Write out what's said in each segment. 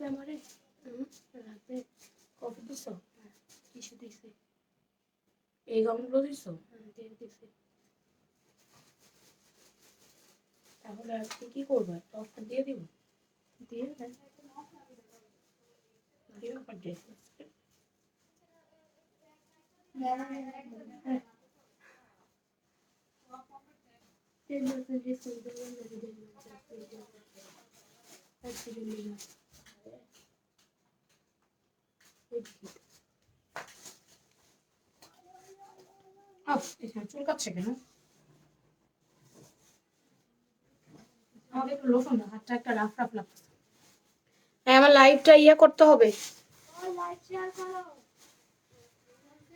আমারে রাতে কফি দিছো? কিছু দিছি। এই গমগুলো দিছো? দিয়ে দিছি। তাহলে আজকে কি করবে? টপটা দিয়ে দিব? দিয়ে দেন। দিয়ে আবার ড্রেস চুল কাটছে কেন? আমাকে একটু লোশন দাও, হাতটা একটা রাফ রাফ লাগছে। হ্যাঁ, আমার লাইভটা করতে হবে।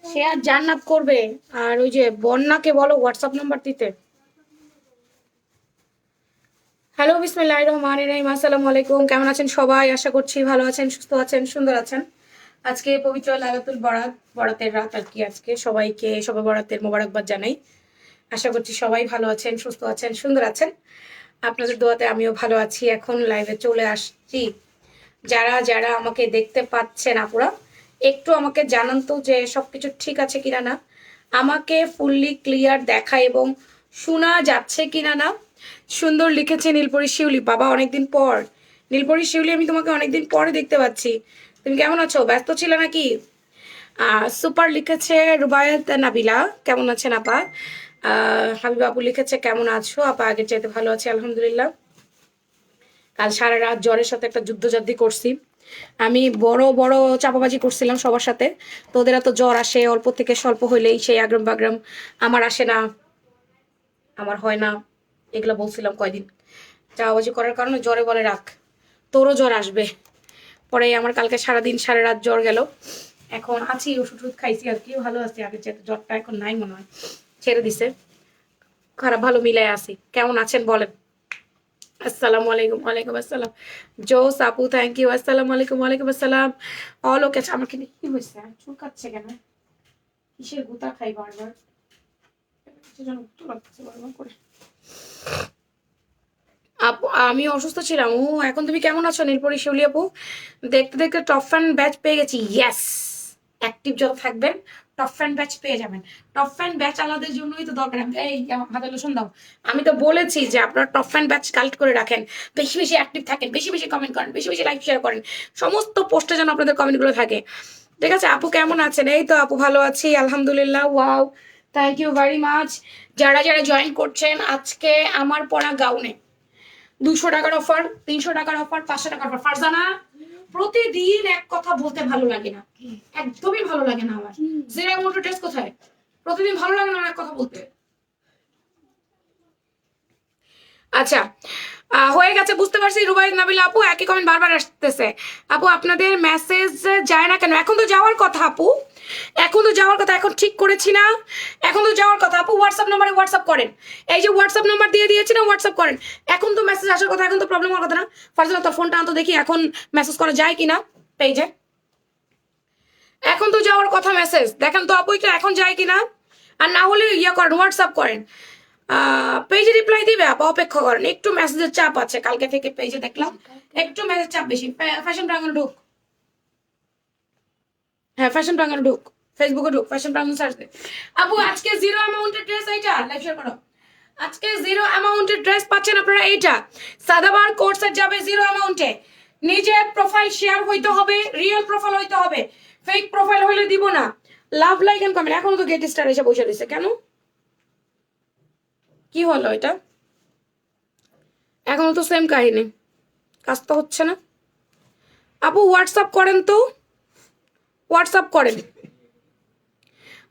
শেয়ার জান্নাত করবে। আর ওই যে বন্যাকে বলো হোয়াটসঅ্যাপ নাম্বার দিতে। হ্যালো, বিসমিল্লাহির রহমানির রহিম। আসসালামু আলাইকুম। কেমন আছেন সবাই? আশা করছি ভালো আছেন, সুস্থ আছেন, সুন্দর আছেন। আজকে পবিত্র লাইলাতুল বরাত, বরাতের রাত আর কি। আজকে সবাইকে সবে বরাতের মোবারকবাদ জানাই। আশা করছি সবাই ভালো আছেন, সুস্থ আছেন, সুন্দর আছেন। আপনাদের দোয়াতে আমিও ভালো আছি। এখন লাইভে চলে আসছি। যারা যারা আমাকে দেখতে পাচ্ছেন আপুরা, একটু আমাকে জানান তো যে সবকিছু ঠিক আছে কিনা না, আমাকে ফুললি ক্লিয়ার দেখা এবং শোনা যাচ্ছে কিনা না। সুন্দর লিখেছে নীলপরি শিউলি। বাবা, অনেকদিন পর। নীলপরি শিউলি, আমি তোমাকে অনেকদিন পরে দেখতে পাচ্ছি। তুমি কেমন আছো? ব্যস্ত ছিল নাকি? সুপার লিখেছে রুবায়াত নাবিলা। কেমন আছেন আপা? হাবিব আপু লিখেছে কেমন আছো আপা? আগের চাইতে ভালো আছি আলহামদুলিল্লাহ। কাল সারা রাত জ্বরের সাথে একটা যুদ্ধজাদ্দি করছি। আমি বড় বড় চাপাবাজি করছিলাম সবার সাথে। তো ওদের এত জ্বর আসে অল্প থেকে স্বল্প হইলেই, সেই আগ্রাম বাগ্রাম আমার আসে না, আমার হয় না, এগুলো বলছিলাম কয়দিন। চাপাবাজি করার কারণে জ্বরে বলে রাখ, তোরও জ্বর আসবে। পরে আমার কালকে সারাদিন সারা রাত জ্বর গেল। এখন আছি, ওষুধ খাইছি আর কি, ভালো আছি। আগের চেয়ে জ্বরটা এখন নাই মনে হয়, ছেড়ে দিছে। খারাপ ভালো মিলাই আছি। কেমন আছেন বলেন? আসসালামু আলাইকুম। ওয়ালাইকুম আসসালাম। জোস আপু, থ্যাংক ইউ। আসসালামু আলাইকুম। ওয়ালাইকুম আসসালাম। অল ওকে। আমার কি হয়েছে? চুল কাটছে কেন? কিসের গুতা খাই বারবার? কিছু যেন গুতো লাগতেছে বারবার করে। আপু, আমি অসুস্থ ছিলাম। এখন তুমি কেমন আছো নীলপরি শিউলি আপু? দেখতে দেখতে টপ ফ্যান ব্যাচ পেয়ে গেছি। ইয়েস, অ্যাক্টিভ যত থাকবেন টপ ফ্যান ব্যাচ পেয়ে যাবেন। টপ ফ্যান ব্যাচ আলাদের জন্যই তো দরকার। এই আমার হাতে লোশন দাও। আমি তো বলেছি যে আপনারা টপ ফ্যান ব্যাচ কালেক্ট করে রাখেন, বেশি বেশি অ্যাক্টিভ থাকেন, বেশি বেশি কমেন্ট করেন, বেশি বেশি লাইক শেয়ার করেন, সমস্ত পোস্টে যেন আপনাদের কমেন্টগুলো থাকে। ঠিক আছে আপু, কেমন আছেন? এই তো আপু ভালো আছি আলহামদুলিল্লাহ। Wow, thank you very much. যারা যারা জয়েন করছেন আজকে আমার পড়া গাউনে 200 টাকার অফার, 300 টাকার অফার, 500 টাকার অফার। ফারজানা, প্রতিদিন এক কথা বলতে ভালো লাগে না, একদমই ভালো লাগে না আমার। জিরা মোটর ড্রেস কোথায়? প্রতিদিন ভালো লাগে না এক কথা বলতে। আচ্ছা, হয়ে গেছে, বুঝতে পারছি। রুবাইদ নাবিলা আপু, একই কমেন্ট বারবার আসতেছে। আপু আপনাদের মেসেজ যায় না কেন? এখন তো যাওয়ার কথা আপু, এখন তো যাওয়ার কথা। এখন ঠিক করেছি না, এখন তো যাওয়ার কথা আপু। হোয়াটসঅ্যাপ নাম্বারে হোয়াটসঅ্যাপ করেন। এই যে হোয়াটসঅ্যাপ নাম্বার দিয়ে দিয়েছি না, হোয়াটসঅ্যাপ করেন। এখন তো মেসেজ আসার কথা, এখন তো প্রবলেম হওয়ার কথা না। ফারজানা, তোর ফোনটা আনতো দেখি, এখন মেসেজ করা যায় কিনা পেজে। এখন তো যাওয়ার কথা মেসেজ, দেখেন তো আপু এটা এখন যায় কিনা। আর না হলে করেন, হোয়াটসঅ্যাপ করেন। পেজে রিপ্লাই দিবে আপা, অপেক্ষা করেন একটু। মেসেজের চাপ আছে কালকে থেকে, পেজে দেখলাম একটু মেসেজ চাপ বেশি। ফ্যাশন প্রাঙ্গন ঢুক। হ্যাঁ, ফ্যাশন প্রাঙ্গন ঢুক, ফেসবুকে ঢুক, ফ্যাশন প্রাঙ্গন সার্চ দে। আপু আজকে জিরো অ্যামাউন্টের ড্রেস এইটা লাইভ শেয়ার করো। আজকে জিরো অ্যামাউন্টের ড্রেস পাচ্ছেন আপনারা এইটা। সাদাবার কোর্সের যাবে জিরো অ্যামাউন্টে। নিজের প্রোফাইল শেয়ার হইতে হবে, রিয়েল প্রোফাইল হইতে হবে, ফেক প্রোফাইল হইলে দিব না। Love like and comment. এখনো তো গেট স্টার এসে বসে দিছে কেন? কি হলো এটা? এখনো তো সেম কাহিনী, কাজ তো হচ্ছে না। আপু হোয়াটসঅ্যাপ করেন তো, হোয়াটসঅ্যাপ করেন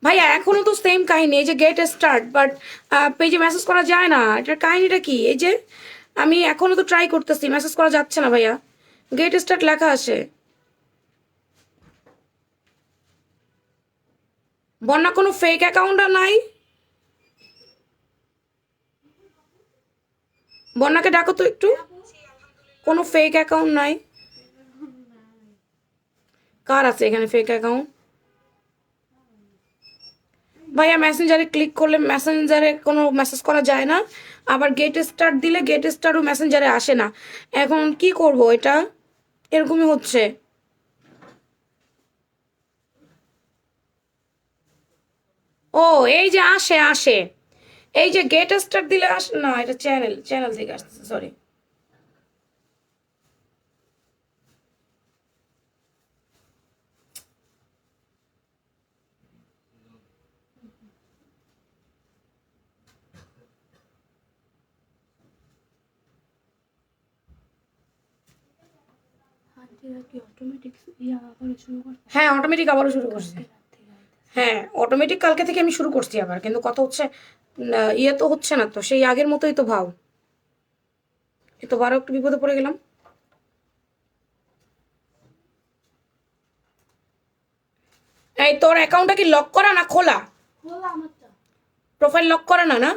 ভাইয়া। এখনো তো সেম কাহিনী, এই যে গেট স্টার্ট, বাট পেজে মেসেজ করা যায় না। এটার কাহিনীটা কি? এই যে আমি এখনো তো ট্রাই করতেছি, মেসেজ করা যাচ্ছে না ভাইয়া। গেট স্টার্ট লেখা আসে। বন্যা কোনো ফেক অ্যাকাউন্ট নাই? বন্যাকে ডাকো তো একটু। কোনো ফেক অ্যাকাউন্ট নাই? কার আছে এখানে ফেক অ্যাকাউন্ট? ভাইয়া মেসেঞ্জারে ক্লিক করলে মেসেঞ্জারে কোনো মেসেজ করা যায় না। আবার গেট স্টার্ট দিলে গেট স্টার্টও মেসেঞ্জারে আসে না। এখন কি করব এটা? এরকমই হচ্ছে। ও এই যে আসে আসে, এই যে গেট স্টার্ট দিলে আসে না, এটা চ্যানেল চ্যানেল থেকে আসতেছে, সরি। হ্যাঁ অটোমেটিক আবারও শুরু করছে। হ্যাঁ অটোমেটিক কালকে থেকে আমি শুরু করছি আবার, কিন্তু কথা হচ্ছে ইয়ে তো হচ্ছে না, তো সেই আগের মতোই তো ভাও। এ তো বারো একটু বিপদে পড়ে গেলাম। এই তোর অ্যাকাউন্টটা কি লক করা না খোলা? প্রোফাইল লক করা না? না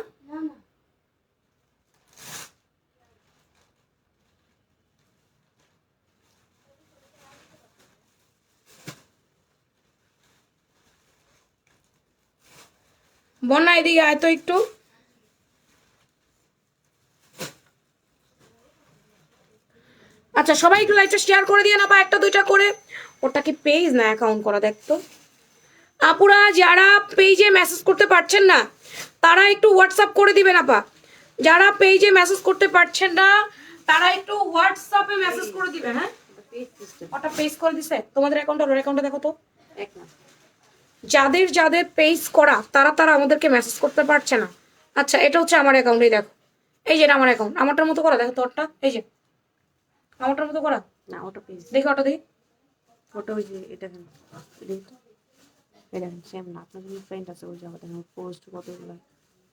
বন্যা এদিকে আয় তো একটু। আচ্ছা সবাই একটু লাইভটা শেয়ার করে দিয়ে না, বা একটা দুইটা করে। ওটা কি পেজ না অ্যাকাউন্ট করা, দেখতো। আপুরা যারা পেজে মেসেজ করতে পারছেন না তারা একটু হোয়াটসঅ্যাপ করে দিবেন আপা। যারা পেজে মেসেজ করতে পারছেন না তারা একটু হোয়াটসঅ্যাপে মেসেজ করে দিবেন। হ্যাঁ ওটা পেজ করে দিছে তোমাদের অ্যাকাউন্টে, ওর অ্যাকাউন্টে দেখো তো। যাদের যাদের পেজ করা তারা তারা আমাদেরকে মেসেজ করতে পারছে না। আচ্ছা এটা হচ্ছে আমার অ্যাকাউন্টেই দেখো, এই যে এটা আমার অ্যাকাউন্ট, আমারটার মতো করা দেখো তোরটা, এই যে আমারটার মতো করা না, ওটা পেজ দেখি, ওটা দেখি, ওটা ওই যে এটা দেখো, এটা সেম না, আপনার জন্য ফ্রেন্ড আছে ওই যে আমাদের পোস্ট কতগুলো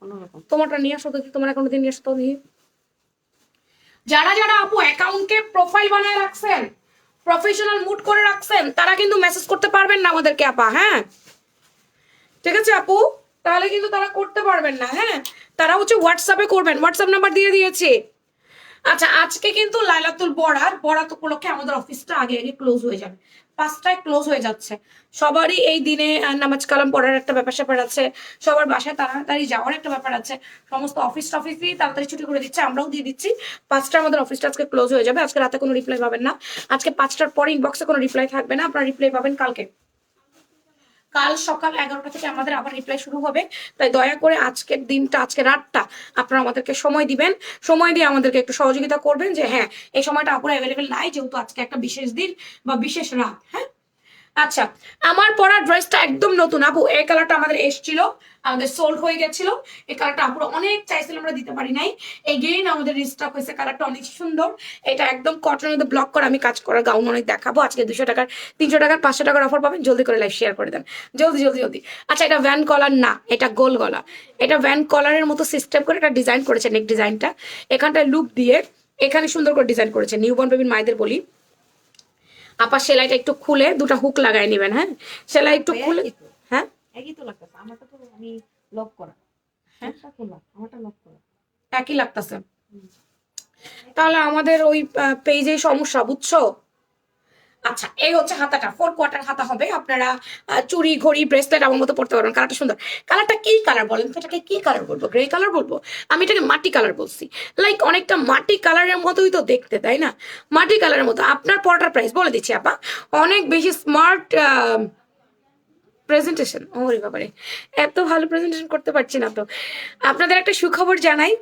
অন্যরকম। তোমারটা নিয়ে আসো দেখি, তোমার অ্যাকাউন্ট দিয়ে নিয়ে আসো তো দেখি। যারা যারা আপু অ্যাকাউন্টকে প্রোফাইল বানায় রাখছেন, প্রফেশনাল মুড করে রাখছেন, তারা কিন্তু মেসেজ করতে পারবেন না আমাদেরকে আপা। হ্যাঁ ঠিক আছে আপু, তাহলে কিন্তু তারা করতে পারবেন না। হ্যাঁ তারা হচ্ছে হোয়াটসঅ্যাপে করবেন, হোয়াটসঅ্যাপ নাম্বার দিয়ে দিয়েছি। আচ্ছা আজকে কিন্তু লাইলাতুল বরাত উপলক্ষে আমাদের অফিসটা আগে আগে ক্লোজ হয়ে যাবে, 5টায় ক্লোজ হয়ে যাচ্ছে। সবারই এই দিনে নামাজ কালাম পড়ার একটা ব্যাপার স্যাপার আছে, সবার বাসায় তাড়াতাড়ি যাওয়ার একটা ব্যাপার আছে, সমস্ত অফিস টফিসই তাড়াতাড়ি ছুটি করে দিচ্ছে, আমরাও দিয়ে দিচ্ছি। 5টায় আমাদের অফিসটা আজকে ক্লোজ হয়ে যাবে। আজকে রাতে কোনো রিপ্লাই পাবেন না, আজকে 5টার পরে ইনবক্সে কোনো রিপ্লাই থাকবে না, আপনারা রিপ্লাই পাবেন কালকে। কাল সকাল 11টা থেকে আমাদের আবার রিপ্লাই শুরু হবে। তাই দয়া করে আজকের দিনটা, আজকে রাতটা আপনারা আমাদেরকে সময় দিবেন, সময় দিয়ে আমাদেরকে একটু সহযোগিতা করবেন যে হ্যাঁ এই সময়টা আপুরা অ্যাভেলেবেল নাই, যেহেতু আজকে একটা বিশেষ দিন বা বিশেষ রাত। হ্যাঁ আচ্ছা আমার পরা ড্রেসটা একদম নতুন আপু, এই কালারটা আমাদের এসছিল, আমাদের সোল্ড হয়ে গেছিল। এই কালারটা আপুরা অনেক চাইছিল, আমরা দিতে পারি নাই, এগেইন আমাদের রিস্টক হয়েছে। কালারটা অনেক সুন্দর, এটা একদম কটনের মধ্যে ব্লক করা আমি কাজ করা গাউন অনেক দেখাবো আজকে। 200 টাকার, 300 টাকার, 500 টাকার অফার পাবেন, জলদি করে লাইভ শেয়ার করে দেন, জলদি জলদি জলদি। আচ্ছা এটা ভ্যান কলার না, এটা গোল গলা, এটা ভ্যান কলারের মতো সিস্টেম করে এটা ডিজাইন করেছে, নেক ডিজাইনটা এখানটায় লুপ দিয়ে এখানে সুন্দর করে ডিজাইন করেছে। নিউবর্ন বেবির মায়েদের বলি আপা সেলাইটা একটু খুলে দুটো হুক লাগাই নেবেন। হ্যাঁ সেলাই একটু খুলে, হ্যাঁ একই তো লাগতেছে, আমারটা তো আমি লক করা, হ্যাঁ আমারটা লক করা একই লাগতেছে। তাহলে আমাদের ওই পেজে সমস্যা, বুঝছো। আচ্ছা এই হচ্ছে হাতাটা, 4 কোয়ার্টার হাতা হবে। আপনারা চুড়ি ঘড়ি ব্রেসলেট আমার মতো পড়তে পারবেন। কালারটা সুন্দর, কালারটা কি কালার বলেন তো, এটাকে কি কালার বলবো, গ্রে কালার বলবো, আমি এটাকে মাটি কালার বলছি। লাইক অনেকটা মাটি কালারের মতোই তো দেখতে, তাই না, মাটি কালারের মতো। আপনার পড়াটার প্রাইস বলে দিচ্ছি আপা, অনেক বেশি স্মার্ট প্রেজেন্টেশন, ওরে বাবারে এত ভালো প্রেজেন্টেশন করতে পারছি না তো। আপনাদের একটা সুখবর জানাই,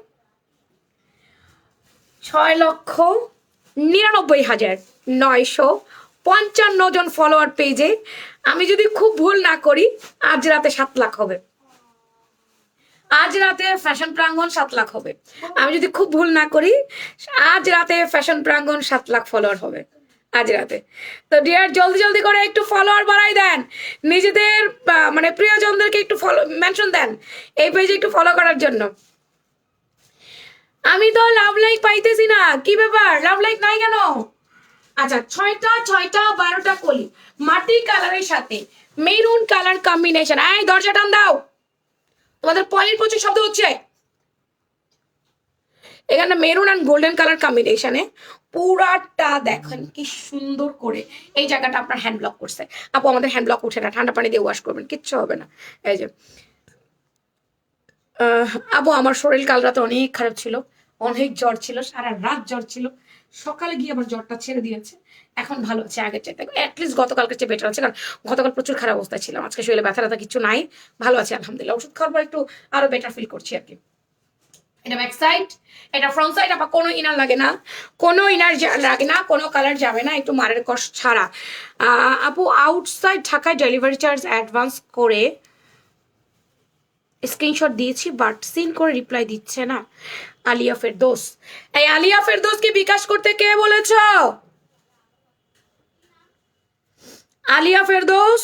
6,99,955 ফলোয়ার পেজে, আমি যদি খুব ভুল না করি আজ রাতে 7 লাখ হবে। আজ রাতে ফ্যাশন প্রাঙ্গণ 7 লাখ হবে, আমি যদি খুব ভুল না করি। আজ রাতে ফ্যাশন প্রাঙ্গণ 7 লাখ ফলোয়ার হবে আজ রাতে। তো ডিয়ার জলদি জলদি করে একটু ফলোয়ার বাড়াই দেন, নিজেদের মানে প্রিয়জনদেরকে একটু ফলো মেনশন দেন এই পেজে একটু ফলো করার জন্য। আমি তো লাভ লাইক পাইতেছি না, কি ব্যাপার, লাভ লাইক নাই কেন? আচ্ছা 6টা 6টা 12টা কলি মাটি কালারের সাথে মেরুন কালার কম্বিনেশন। এই দরজা টান দাও, তোমাদের পলির প্রচুর শব্দ হচ্ছে। এখানে মেরুন অ্যান্ড গোল্ডেন কালার কম্বিনেশনে পুরাটা দেখেন কি সুন্দর করে এই জায়গাটা আপনার হ্যান্ড ব্লক করছে। আপু আমাদের হ্যান্ড ব্লক উঠে না, ঠান্ডা পানি দিয়ে ওয়াশ করবেন, কিচ্ছু হবে না। এই যে আপু আমার শরীর কাল রাতে অনেক খারাপ ছিল, অনেক জ্বর ছিল, সারা রাত জ্বর ছিল, সকালে গিয়ে আবার জ্বরটা ছেড়ে দিয়েছে, এখন ভালো আছে আগের চাইতে, অ্যাটলিস্ট গতকালকে চেয়ে বেটার আছে, কারণ গতকাল প্রচুর খারাপ অবস্থায় ছিলাম, আজকে শরীরে ব্যথা ব্যথা কিছু নাই, ভালো আছে আলহামদুলিল্লাহ। ওষুধ খাওয়ার পর একটু আরো বেটার ফিল করছি আর কি। এটা ব্যাক সাইড, এটা ফ্রন্ট সাইড, আবার কোনো ইনার লাগে না, কোনো ইনার লাগে না, কোনো কালার যাবে না, একটু মারের কষ ছাড়া। আপু আউটসাইড ঢাকায় ডেলিভারি চার্জ অ্যাডভান্স করে স্ক্রিনশট দিয়েছি, বাট সিন করে রিপ্লাই দিচ্ছে না। আলিয়া ফেরদৌস, এই আলিয়া ফেরদৌসকে বিকাশ করতে কে বলেছ? আলিয়া ফেরদৌস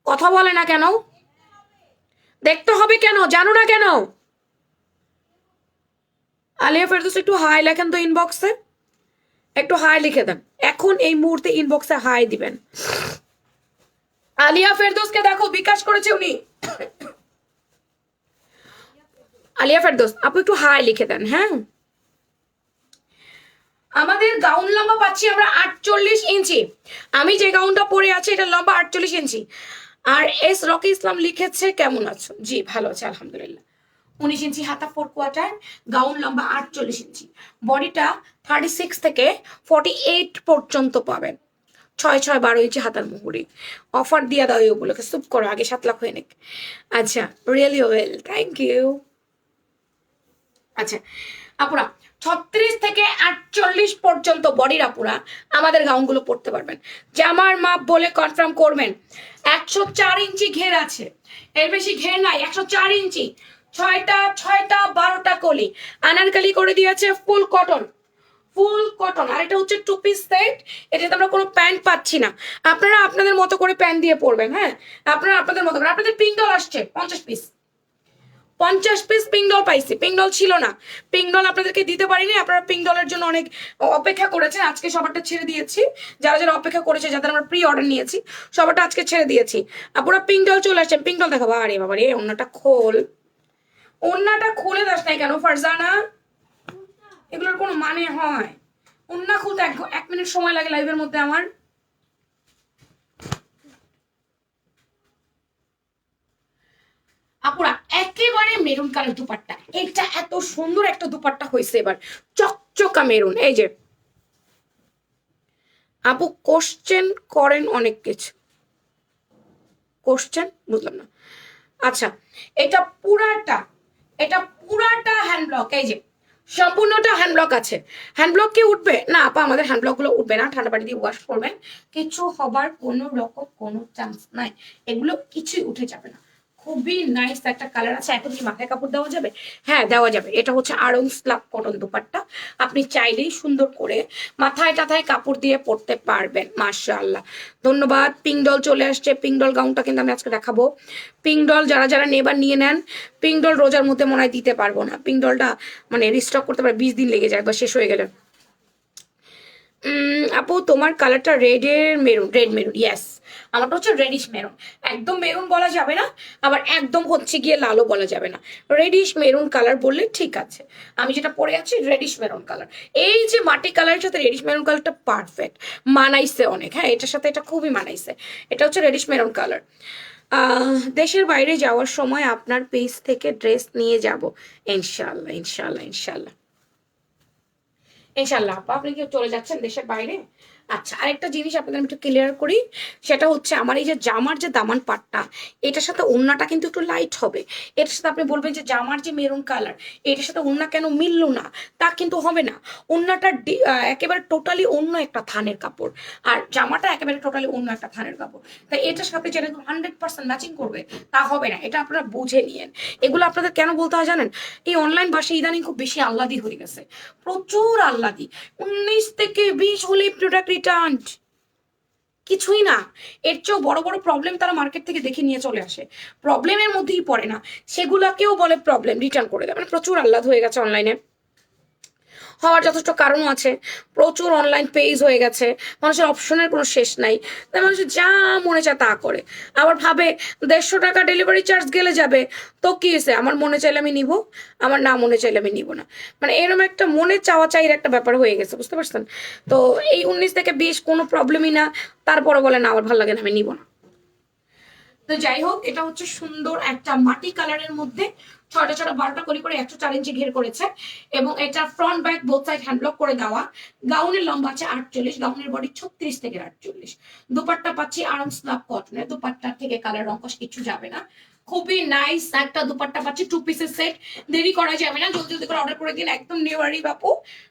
কথা বলে না কেন? দেখতে হবে কেন, জানো না কেন? আলিয়া ফেরদৌস একটু হাই লেখেন তো ইনবক্সে, একটু হাই লিখে দেন এখন এই মুহূর্তে, ইনবক্সে হাই দিবেন। আলিয়া ফেরদৌসকে দেখো বিকাশ করেছে উনি। আলিয়া ফেরদৌস আপু একটু হাই লিখে দেন। হ্যাঁ, আমাদের গাউন লম্বা পাচ্ছি আমরা 48 ইঞ্চি, আমি যে গাউনটা পরে আছি এটা লম্বা 48 ইঞ্চি। আর এস রকি ইসলাম লিখেছে কেমন আছো? জি ভালো আছে আলহামদুলিল্লাহ। 19 ইঞ্চি হাতা 4 কোয়ার্টার, গাউন লম্বা 48 ইঞ্চি, বডিটা 36 থেকে 48 পর্যন্ত পাবেন। 6-6-12 ইঞ্চি হাতার মুহুরি, অফার দিয়ে দাও ওগুলোকে, সুপ করো আগে 7 লাখ হয়ে নিক। আচ্ছা রিয়েলি ওয়েল, থ্যাংক ইউ। আচ্ছা আপুরা 36 থেকে 48 পর্যন্ত বডির আপুরা আমাদের গাউনগুলো পরতে পারবেন। জামার মাপ বলে কনফার্ম করবেন। 104 ইঞ্চি ঘের আছে, এর বেশি ঘের নাই, 104 ইঞ্চি, 6টা 12টা কলি, আনারকালি করে দিয়েছে ফুল কটন, ফুল কটন। আর এটা হচ্ছে 2 পিস সেট, এটাতে আমরা কোনো প্যান্ট পাচ্ছি না, আপনারা আপনাদের মতো করে প্যান্ট দিয়ে পরবেন। হ্যাঁ, আপনারা আপনাদের মতো করে, আপনাদের পিঙ্ক ডল আসছে 50 পিস, 50 পিস পিঙ্ক ডল পাইছি, পিঙ্ক ডল ছিল না, পিঙ্ক ডল আপনাদেরকে দিতে পারিনি, আপনারা পিঙ্ক ডলের জন্য অনেক অপেক্ষা করেছেন, আজকে সবারটা ছেড়ে দিয়েছি, যারা যারা অপেক্ষা করেছে, যাদের আমরা প্রি অর্ডার নিয়েছি সবারটা আজকে ছেড়ে দিয়েছি। আপনারা পিঙ্ক ডল চলে আসছেন, পিঙ্ক ডল দেখাবো। আরে বাবা রে, ওন্নাটা খোল, ওন্নাটা খুলে দাস নাই কেন ফারজানা? এগুলোর কোনো মানে হয়? ওন্না খুলতে 1 মিনিট সময় লাগে লাইভের মধ্যে আমার। আপুরা একেবারে মেরুন কালার দুপাট্টা, এটা এত সুন্দর একটা দুপাট্টা হয়েছে এবার, চকচকা মেরুন। এই যে আপু কোশ্চেন করেন অনেক কিছু, কোশ্চেন বুঝলাম না। আচ্ছা এটা পুরাটা হ্যান্ড ব্লক, এই যে সম্পূর্ণটা হ্যান্ড ব্লক আছে। হ্যান্ড ব্লক কি উঠবে না আপা? আমাদের হ্যান্ড ব্লক গুলো উঠবে না, ঠান্ডা পানি দিয়ে ওয়াশ করবেন, কিছু হবার কোনো রকম কোনো চান্স নাই, এগুলো কিছুই উঠে যাবে না। খুবই নাইস একটা কালার আছে। এখন কি মাথায় কাপড় দেওয়া যাবে? হ্যাঁ দেওয়া যাবে। এটা হচ্ছে আড়ং স্লাব কটন দুপাট্টা, আপনি চাইলেই সুন্দর করে মাথায় টাথায় কাপড় দিয়ে পরতে পারবেন। মাশাআল্লাহ, ধন্যবাদ। পিঙ্ক ডল চলে আসছে, পিঙ্ক ডল গাউনটা কিন্তু আমি আজকে দেখাবো। পিঙ্ক ডল যারা যারা নেবার নিয়ে নেন, পিঙ্ক ডল রোজার মধ্যে মনে হয় দিতে পারবো না, পিঙ্ক ডলটা মানে রিস্টক করতে পারে 20 দিন লেগে যায়, একবার শেষ হয়ে গেলে। আপু তোমার কালারটা রেড মেরুন, ইয়েস আমারটা হচ্ছে রেডিশ মেরুন, একদম মেরুন বলা যাবে না, আবার একদম হচ্ছে গিয়ে লালও বলা যাবে না, রেডিশ মেরুন কালার বললে ঠিক আছে। আমি যেটা পরে আছি রেডিশ মেরুন কালার, এই যে মাটি কালারের সাথে রেডিশ মেরুন কালারটা পারফেক্ট মানাইছে অনেক। হ্যাঁ, এটার সাথে এটা খুবই মানাইছে, এটা হচ্ছে রেডিশ মেরুন কালার। দেশের বাইরে যাওয়ার সময় আপনার পেজ থেকে ড্রেস নিয়ে যাব ইনশাল্লাহ, ইনশাল্লাহ, ইনশাল্লাহ, ইনশাল্লাহ। আপনি কি চলে যাচ্ছেন দেশের বাইরে? আচ্ছা, আরেকটা জিনিস আপনাদের আমি একটু ক্লিয়ার করি, সেটা হচ্ছে আমার এই যে জামার যে দামান পাটটা, এটার সাথে ওড়নাটা কিন্তু একটু লাইট হবে। এটার সাথে আপনি বলবেন যে জামার যে মেরুন কালার, এটার সাথে ওড়না কেন মিললো না, তা কিন্তু হবে না। ওড়নাটা একেবারে টোটালি অন্য একটা থানের কাপড়, আর জামাটা একেবারে টোটালি অন্য একটা থানের কাপড়, তাই এটার সাথে যেটা 100% ম্যাচিং করবে তা হবে না, এটা আপনারা বুঝে নিয়েন। এগুলো আপনাদের কেন বলতে হয় জানেন? এই অনলাইন বাসে ইদানিং খুব বেশি আহ্লাদি হয়ে গেছে, প্রচুর আহ্লাদি। 19 থেকে 20 হলেই প্রোডাক্ট রিটার্ন, কিছুই না, এর চেয়েও বড় বড় প্রবলেম তারা মার্কেট থেকে দেখে নিয়ে চলে আসে, প্রবলেমের মধ্যেই পড়ে না, সেগুলাকেও বলে প্রবলেম, রিটার্ন করে দেয়। মানে প্রচুর আহ্লাদ হয়ে গেছে অনলাইনে, হওয়ার যথেষ্ট কারণও আছে, প্রচুর অনলাইন পেজ হয়ে গেছে, মানুষের অপশনের কোনো শেষ নাই, তাই মানুষ যা মনে চায় তা করে। আবার ভাবে 150 টাকা ডেলিভারি চার্জ গেলে যাবে, তো কি হয়েছে, আমার মনে চাইলে আমি নিব, আমার না মনে চাইলে আমি নিব না, মানে এরকম একটা মনে চাওয়া চাইর একটা ব্যাপার হয়ে গেছে, বুঝতে পারছেন? তো এই 19 থেকে 20 কোনো প্রবলেমই না, তারপরে বলে না আমার ভালো লাগে না আমি নিব না। তো যাই হোক, এটা হচ্ছে সুন্দর একটা মাটি কালারের মধ্যে ছটা ছটা 12টা কলি করে 104 ইঞ্চি ঘের করেছে এবং এটা front back both side hand block করে দেওয়া। গাউনের লম্বা আছে 48, গাউনের বডি 36 থেকে 48। দুপাট্টা পাচ্ছি আরাম স্লাব কটনের, দুপাট্টা থেকে কালার রং কিছু যাবে না, খুবই নাইস একটা দুপাট্টা পাচ্ছি, 2 পিসের সেট। দেরি করা যাবে না, জলদি জলদি করে অর্ডার করে দিন, একদম নিউয়ারি বাপু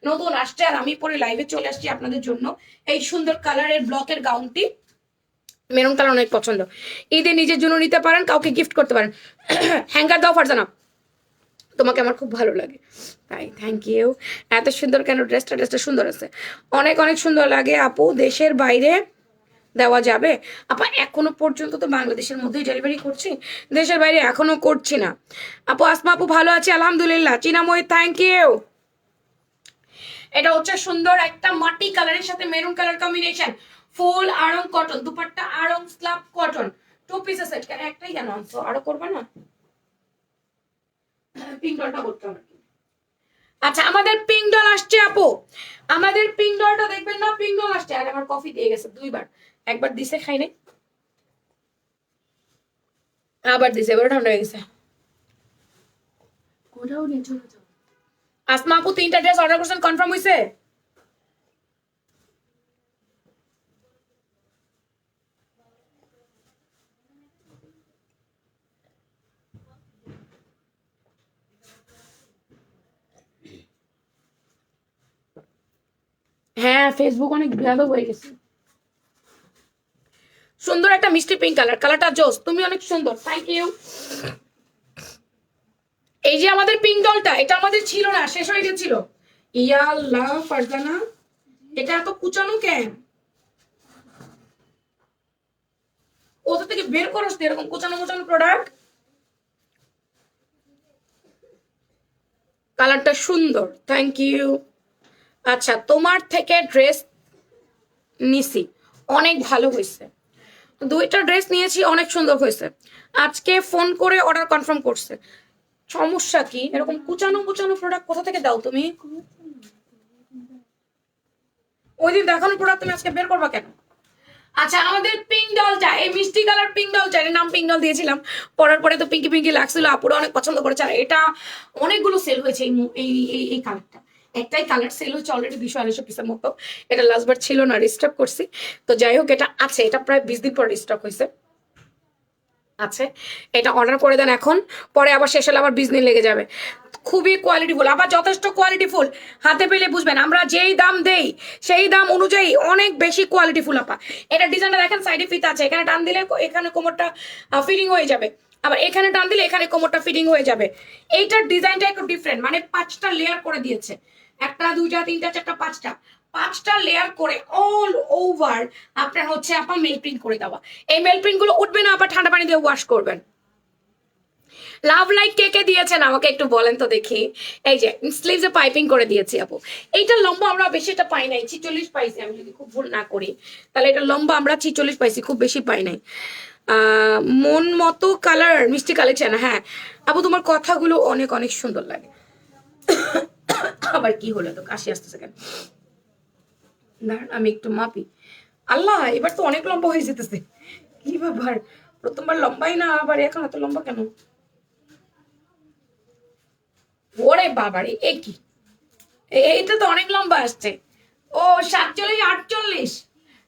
নতুন আসছে। আর আমি পরে লাইভে চলে আসছি আপনাদের জন্য এই সুন্দর কালারের ব্লকের গাউনটি, মেরুন কালার অনেক পছন্দ। ঈদে নিজের জন্য নিতে পারেন, কাউকে গিফট করতে পারেন। হ্যাঙ্গার দাও ফারজানা, তোমাকে আমার খুব ভালো লাগে। তাই থ্যাংক ইউ। এত সুন্দর কেন ড্রেসটা সুন্দর আছে, অনেক অনেক সুন্দর লাগে আপু। দেশের বাইরে দেওয়া যাবে আপা? এখনো পর্যন্ত তো বাংলাদেশের মধ্যেই ডেলিভারি করছি, দেশের বাইরে এখনো করছি না আপু। আসমা আপু ভালো আছি আলহামদুলিল্লাহ। চিনাময় থ্যাংক ইউ। এটা হচ্ছে সুন্দর একটা মাটি কালারের সাথে মেরুন কালার কম্বিনেশন, ফুল আড়ং কটন, দুপাট্টা আড়ং স্লাব কটন, 2 পিসের সেট। একটাই কেন আনছো, আরো করবে না? পিঙ্ক ডলটা করতে হবে। আচ্ছা আমাদের পিঙ্ক ডল আসছে আপু, আমাদের পিঙ্ক ডলটা দেখবেন না, পিঙ্ক ডল আসছে। আর আমার কফি দিয়ে গেছে 2বার, একবার দিছে খাই নাই, আবার দিছে, এবার ঠান্ডা হয়ে গেছে। কোথাও নিয়ে চলে যাও। আসমা আপু 3টা ড্রেস অর্ডার করছেন, কনফার্ম হইছে? হ্যাঁ ফেসবুক অনেক বেয়াদব হয়ে গেছে। সুন্দর একটা মিষ্টি পিঙ্ক কালার, কালারটা জোস, তুমি অনেক সুন্দর, থ্যাংক ইউ। এই যে আমাদের পিঙ্ক ডলটা, এটা আমাদের ছিল না, শেষ হয়ে গেছিল। ইয়া আল্লাহ ফারজানা, এটা এত কুচানো কেন? কোথা থেকে বের করস এরকম কুচানো কুচানো প্রোডাক্ট? কালারটা সুন্দর, থ্যাংক ইউ। আচ্ছা তোমার থেকে ড্রেস নিছি, অনেক ভালো হয়েছে, 2টা ড্রেস নিয়েছি, অনেক সুন্দর হয়েছে। আজকে ফোন করে অর্ডার কনফার্ম করছে, সমস্যা কি? এরকম কুচানো কুচানো প্রোডাক্ট কোথা থেকে দাও তুমি? ওই দিন দেখানো প্রোডাক্ট তুমি আজকে বের করবা কেন? আচ্ছা আমাদের পিঙ্ক ডলটা, এই মিষ্টি কালার পিঙ্ক ডলটা, এর নাম পিঙ্ক ডল দিয়েছিলাম, পরার পরে তো পিঙ্কি পিঙ্কি লাগছিল, আপুরা অনেক পছন্দ করেছে। আর এটা অনেকগুলো সেল হয়েছে এই এই এই কালারটা, একটাই কালার সেল হচ্ছে অলরেডি 200-250 পিসের মতো। এটা লাস্টবার ছিল না, রিস্টক করছি। তো যাই হোক এটা আছে, এটা প্রায় 20 দিন পর রিস্টক হয়েছে আছে। এটা অর্ডার করে দেন এখন, পরে আবার শেষ হলে আবার 20 দিন লেগে যাবে। খুবই কোয়ালিটিফুল, আবার যথেষ্ট কোয়ালিটিফুল, হাতে পেলে বুঝবেন। আমরা যেই দাম দেই সেই দাম অনুযায়ী অনেক বেশি কোয়ালিটিফুল আপা। এটা ডিজাইনটা দেখেন, সাইডে ফিতা আছে, এখানে টান দিলে এখানে কোমরটা ফিটিং হয়ে যাবে, আবার এখানে টান দিলে এখানে কোমরটা ফিটিং হয়ে যাবে। এইটার ডিজাইনটা একটু ডিফারেন্ট, মানে 5টা লেয়ার করে দিয়েছে, 1টা 2টা 3টা 4টা 5টা লেয়ার করে অল ওভার আপনার হচ্ছে আপা মেল প্রিন্ট করে দেওয়া। এই মেল প্রিন্ট গুলো উঠবে না, আবার ঠান্ডা পানি দিয়ে ওয়াশ করবেন। লাভ লাইক কে কে দিয়েছেন আমাকে একটু বলেন তো দেখি। এই যে স্লিভসে পাইপিং করে দিয়েছি আপু, এইটা লম্বা আমরা বেশি এটা পাই নাই, 46 পাইছি আমি যদি খুব ভুল না করি, তাহলে এটা লম্বা আমরা 46 পাইছি, খুব বেশি পাই নাই। মন মতো কালার মিষ্টি কালেকশন, হ্যাঁ আপু তোমার কথাগুলো অনেক অনেক সুন্দর লাগে। আবার কি হলো, তো কাশি আসতেছে কেন? দাঁড়ান আমি একটু মাপি। আল্লাহ এবার তো অনেক লম্বা হয়ে যেতেছে, কি ব্যাপার? প্রথমবার লম্বাই না, আবার এখন এত লম্বা কেন? ওরে বাবারে, এ কি, এইটা তো অনেক লম্বা আসছে। ও 47 48,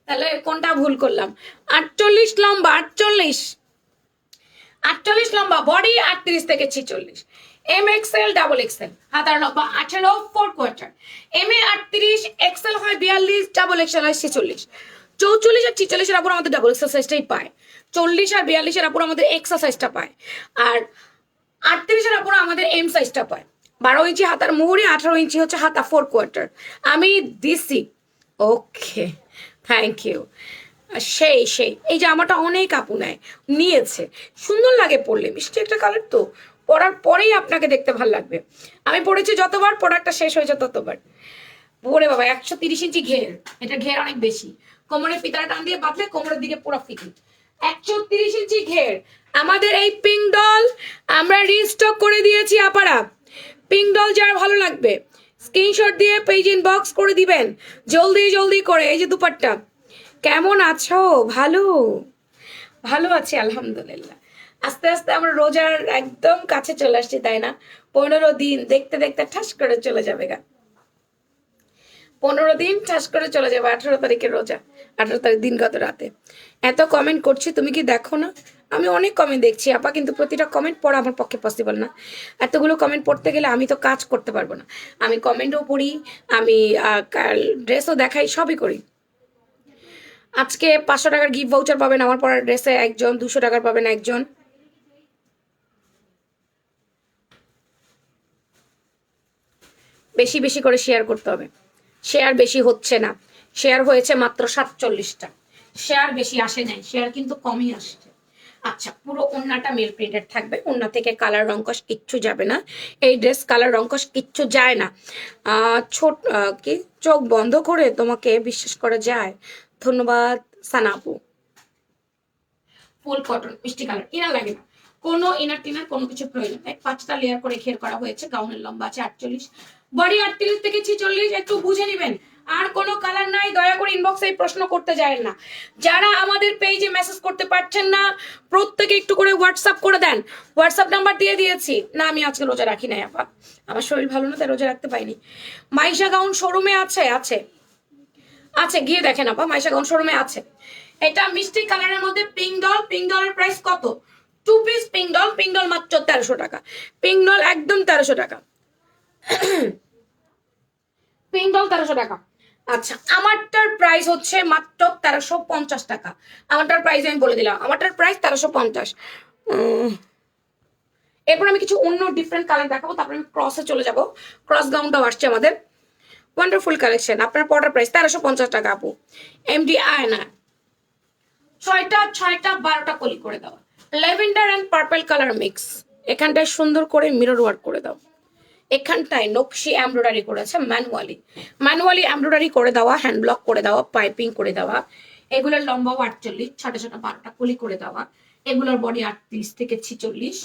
তাহলে কোনটা ভুল করলাম? 48 লম্বা, 48 লম্বা, বডি 38 থেকে 46, এম এক্সেল ডাবল এক্সেল, হাতার লম্বা 18 4/4, এম এ 38, এক্সেল হয় 42, ডাবল এক্সেল হয় 46। 44 আর 46 এর উপর আমাদের ডাবল এক্সারসাইজটাই পায়, 40 আর 42 এর উপর আমাদের এক্সারসাইজটা পায়, আর 38 এর উপর আমাদের এম সাইজটা পায়। 12 ইঞ্চি হাতার মুহুরি, 18 ইঞ্চি হচ্ছে হাতা 4/4 আমি দিছি। Okay thank you. সেই সেই এই জামাটা অনেক আপু নেয়, নিয়েছে, সুন্দর লাগে পরলে, মিষ্টি একটা কালার তো, পরার পরেই আপনাকে দেখতে ভালো লাগবে। আমি পরেছি যতবার, প্রোডাক্টটা শেষ হয়েছে ততবার। ওরে বাবা 130 ইঞ্চি ঘের, এটা ঘের অনেক বেশি, কোমরের ফিতাটা টান দিয়ে বাঁধলে কোমরের দিকে পুরো ফিটিং। 130 ইঞ্চি ঘের, আমাদের এই পিঙ্ক ডল আমরা রিস্টক করে দিয়েছি আপারা। পিঙ্ক ডল যার ভালো লাগবে স্ক্রিনশট দিয়ে পেজ ইনবক্স করে দিবেন জলদি জলদি করে। এই যে দুপাট্টা, কেমন আছো? ভালো ভালো আছি আলহামদুলিল্লাহ। আস্তে আস্তে আমরা রোজার একদম কাছে চলে আসছি, তাই না? 15 দিন দেখতে দেখতে ঠাস করে চলে যাবে গা। 15 দিন ঠাস করে চলে যাবে। 18 তারিখের রোজা, 18 তারিখ দিন গত রাতে। এত কমেন্ট করছি, তুমি কি দেখো না? আমি অনেক কমেন্ট দেখছি আপা, কিন্তু প্রতিটা কমেন্ট পড়া আমার পক্ষে পসিবল না। এতগুলো কমেন্ট পড়তে গেলে আমি তো কাজ করতে পারবো না। আমি কমেন্টও পড়ি, আমি ড্রেসও দেখাই, সবই করি। আজকে 500 টাকার গিফট ভাউচার পাবেন আমার পরার ড্রেসে একজন, 200 টাকার পাবেন একজন। বেশি বেশি করে শেয়ার করতে হবে। শেয়ার বেশি হচ্ছে না, শেয়ার হয়েছে মাত্র 47টা, শেয়ার বেশি আসে নাই, শেয়ার কিন্তু কমই আসছে। আচ্ছা, পুরো ওড়নাটা মিল প্রিন্টেড থাকবে, ওড়না থেকে কালার রংকশ কিচ্ছু যাবে না। এই ড্রেস কালার রংকশ কিচ্ছু যায় না। ছোট কি চোখ বন্ধ করে তোমাকে বিশ্বাস করা যায়। ধন্যবাদ সানাপু। ফুল কটন মিষ্টি কালার, ইনার লাগে না, কোনো ইনার টিনার কোনো কিছু প্রয়োজন নেই। 5টা লেয়ার করে ঘের করা হয়েছে। গাউনের লম্বা আছে 48, বডি 38 থেকে 46, একটু বুঝে নিবেন। আর কোনো কালার নাই, দয়া করে ইনবক্সে এই প্রশ্ন করতে যায় না। যারা আমাদের পেজে মেসেজ করতে পারছেন না, প্রত্যেকে একটু করে হোয়াটসঅ্যাপ করে দেন। হোয়াটসঅ্যাপ নাম্বার দিয়ে দিয়েছি। না, আমি আজকে রোজা রাখি নাই আপা, আমার শরীর ভালো না, তাই রোজা রাখতে পাইনি। মাইশা গাউন শোরুমে আছে, আছে আছে, গিয়ে দেখেন আপা, মাইশা গাউন শোরুমে আছে। এটা মিষ্টি কালারের মধ্যে পিঙ্ক ডল। পিঙ্ক ডলের প্রাইস কত? 2 piece pink doll, pink doll মাত্র 1300 টাকা। পিঙ্ক ডল একদম 1300 টাকা। পিঙ্ক ডল 1300 টাকা। আচ্ছা, আমারটার প্রাইস হচ্ছে মাত্র 1350 টাকা। আমারটার প্রাইস আমি বলে দিলাম, আমারটার প্রাইস 1350। এরপর আমি কিছু অন্য ডিফারেন্ট কালার দেখাবো, তারপর আমি ক্রসে চলে যাব। ক্রস গাউনটাও আসছে আমাদের, ওয়ান্ডারফুল কালেকশন। আপনার পড়ার প্রাইস 1350 টাকা আপু। এমডি আয়না 6টা 12টা কলি করে দেওয়া, lavender and purple colour mix. এখানটায় সুন্দর করে মিরর ওয়ার্ক করে দাও। এখানটায় নকশি এমব্রয়ডারি করেছে, ম্যানুয়ালি ম্যানুয়ালি এমব্রয়ডারি করে দেওয়া, হ্যান্ড ব্লক করে দেওয়া, পাইপিং করে দেওয়া। এগুলোর লম্বাও 48, 6টা 12টা কলি করে দেওয়া। এগুলোর বডি 38 থেকে 46।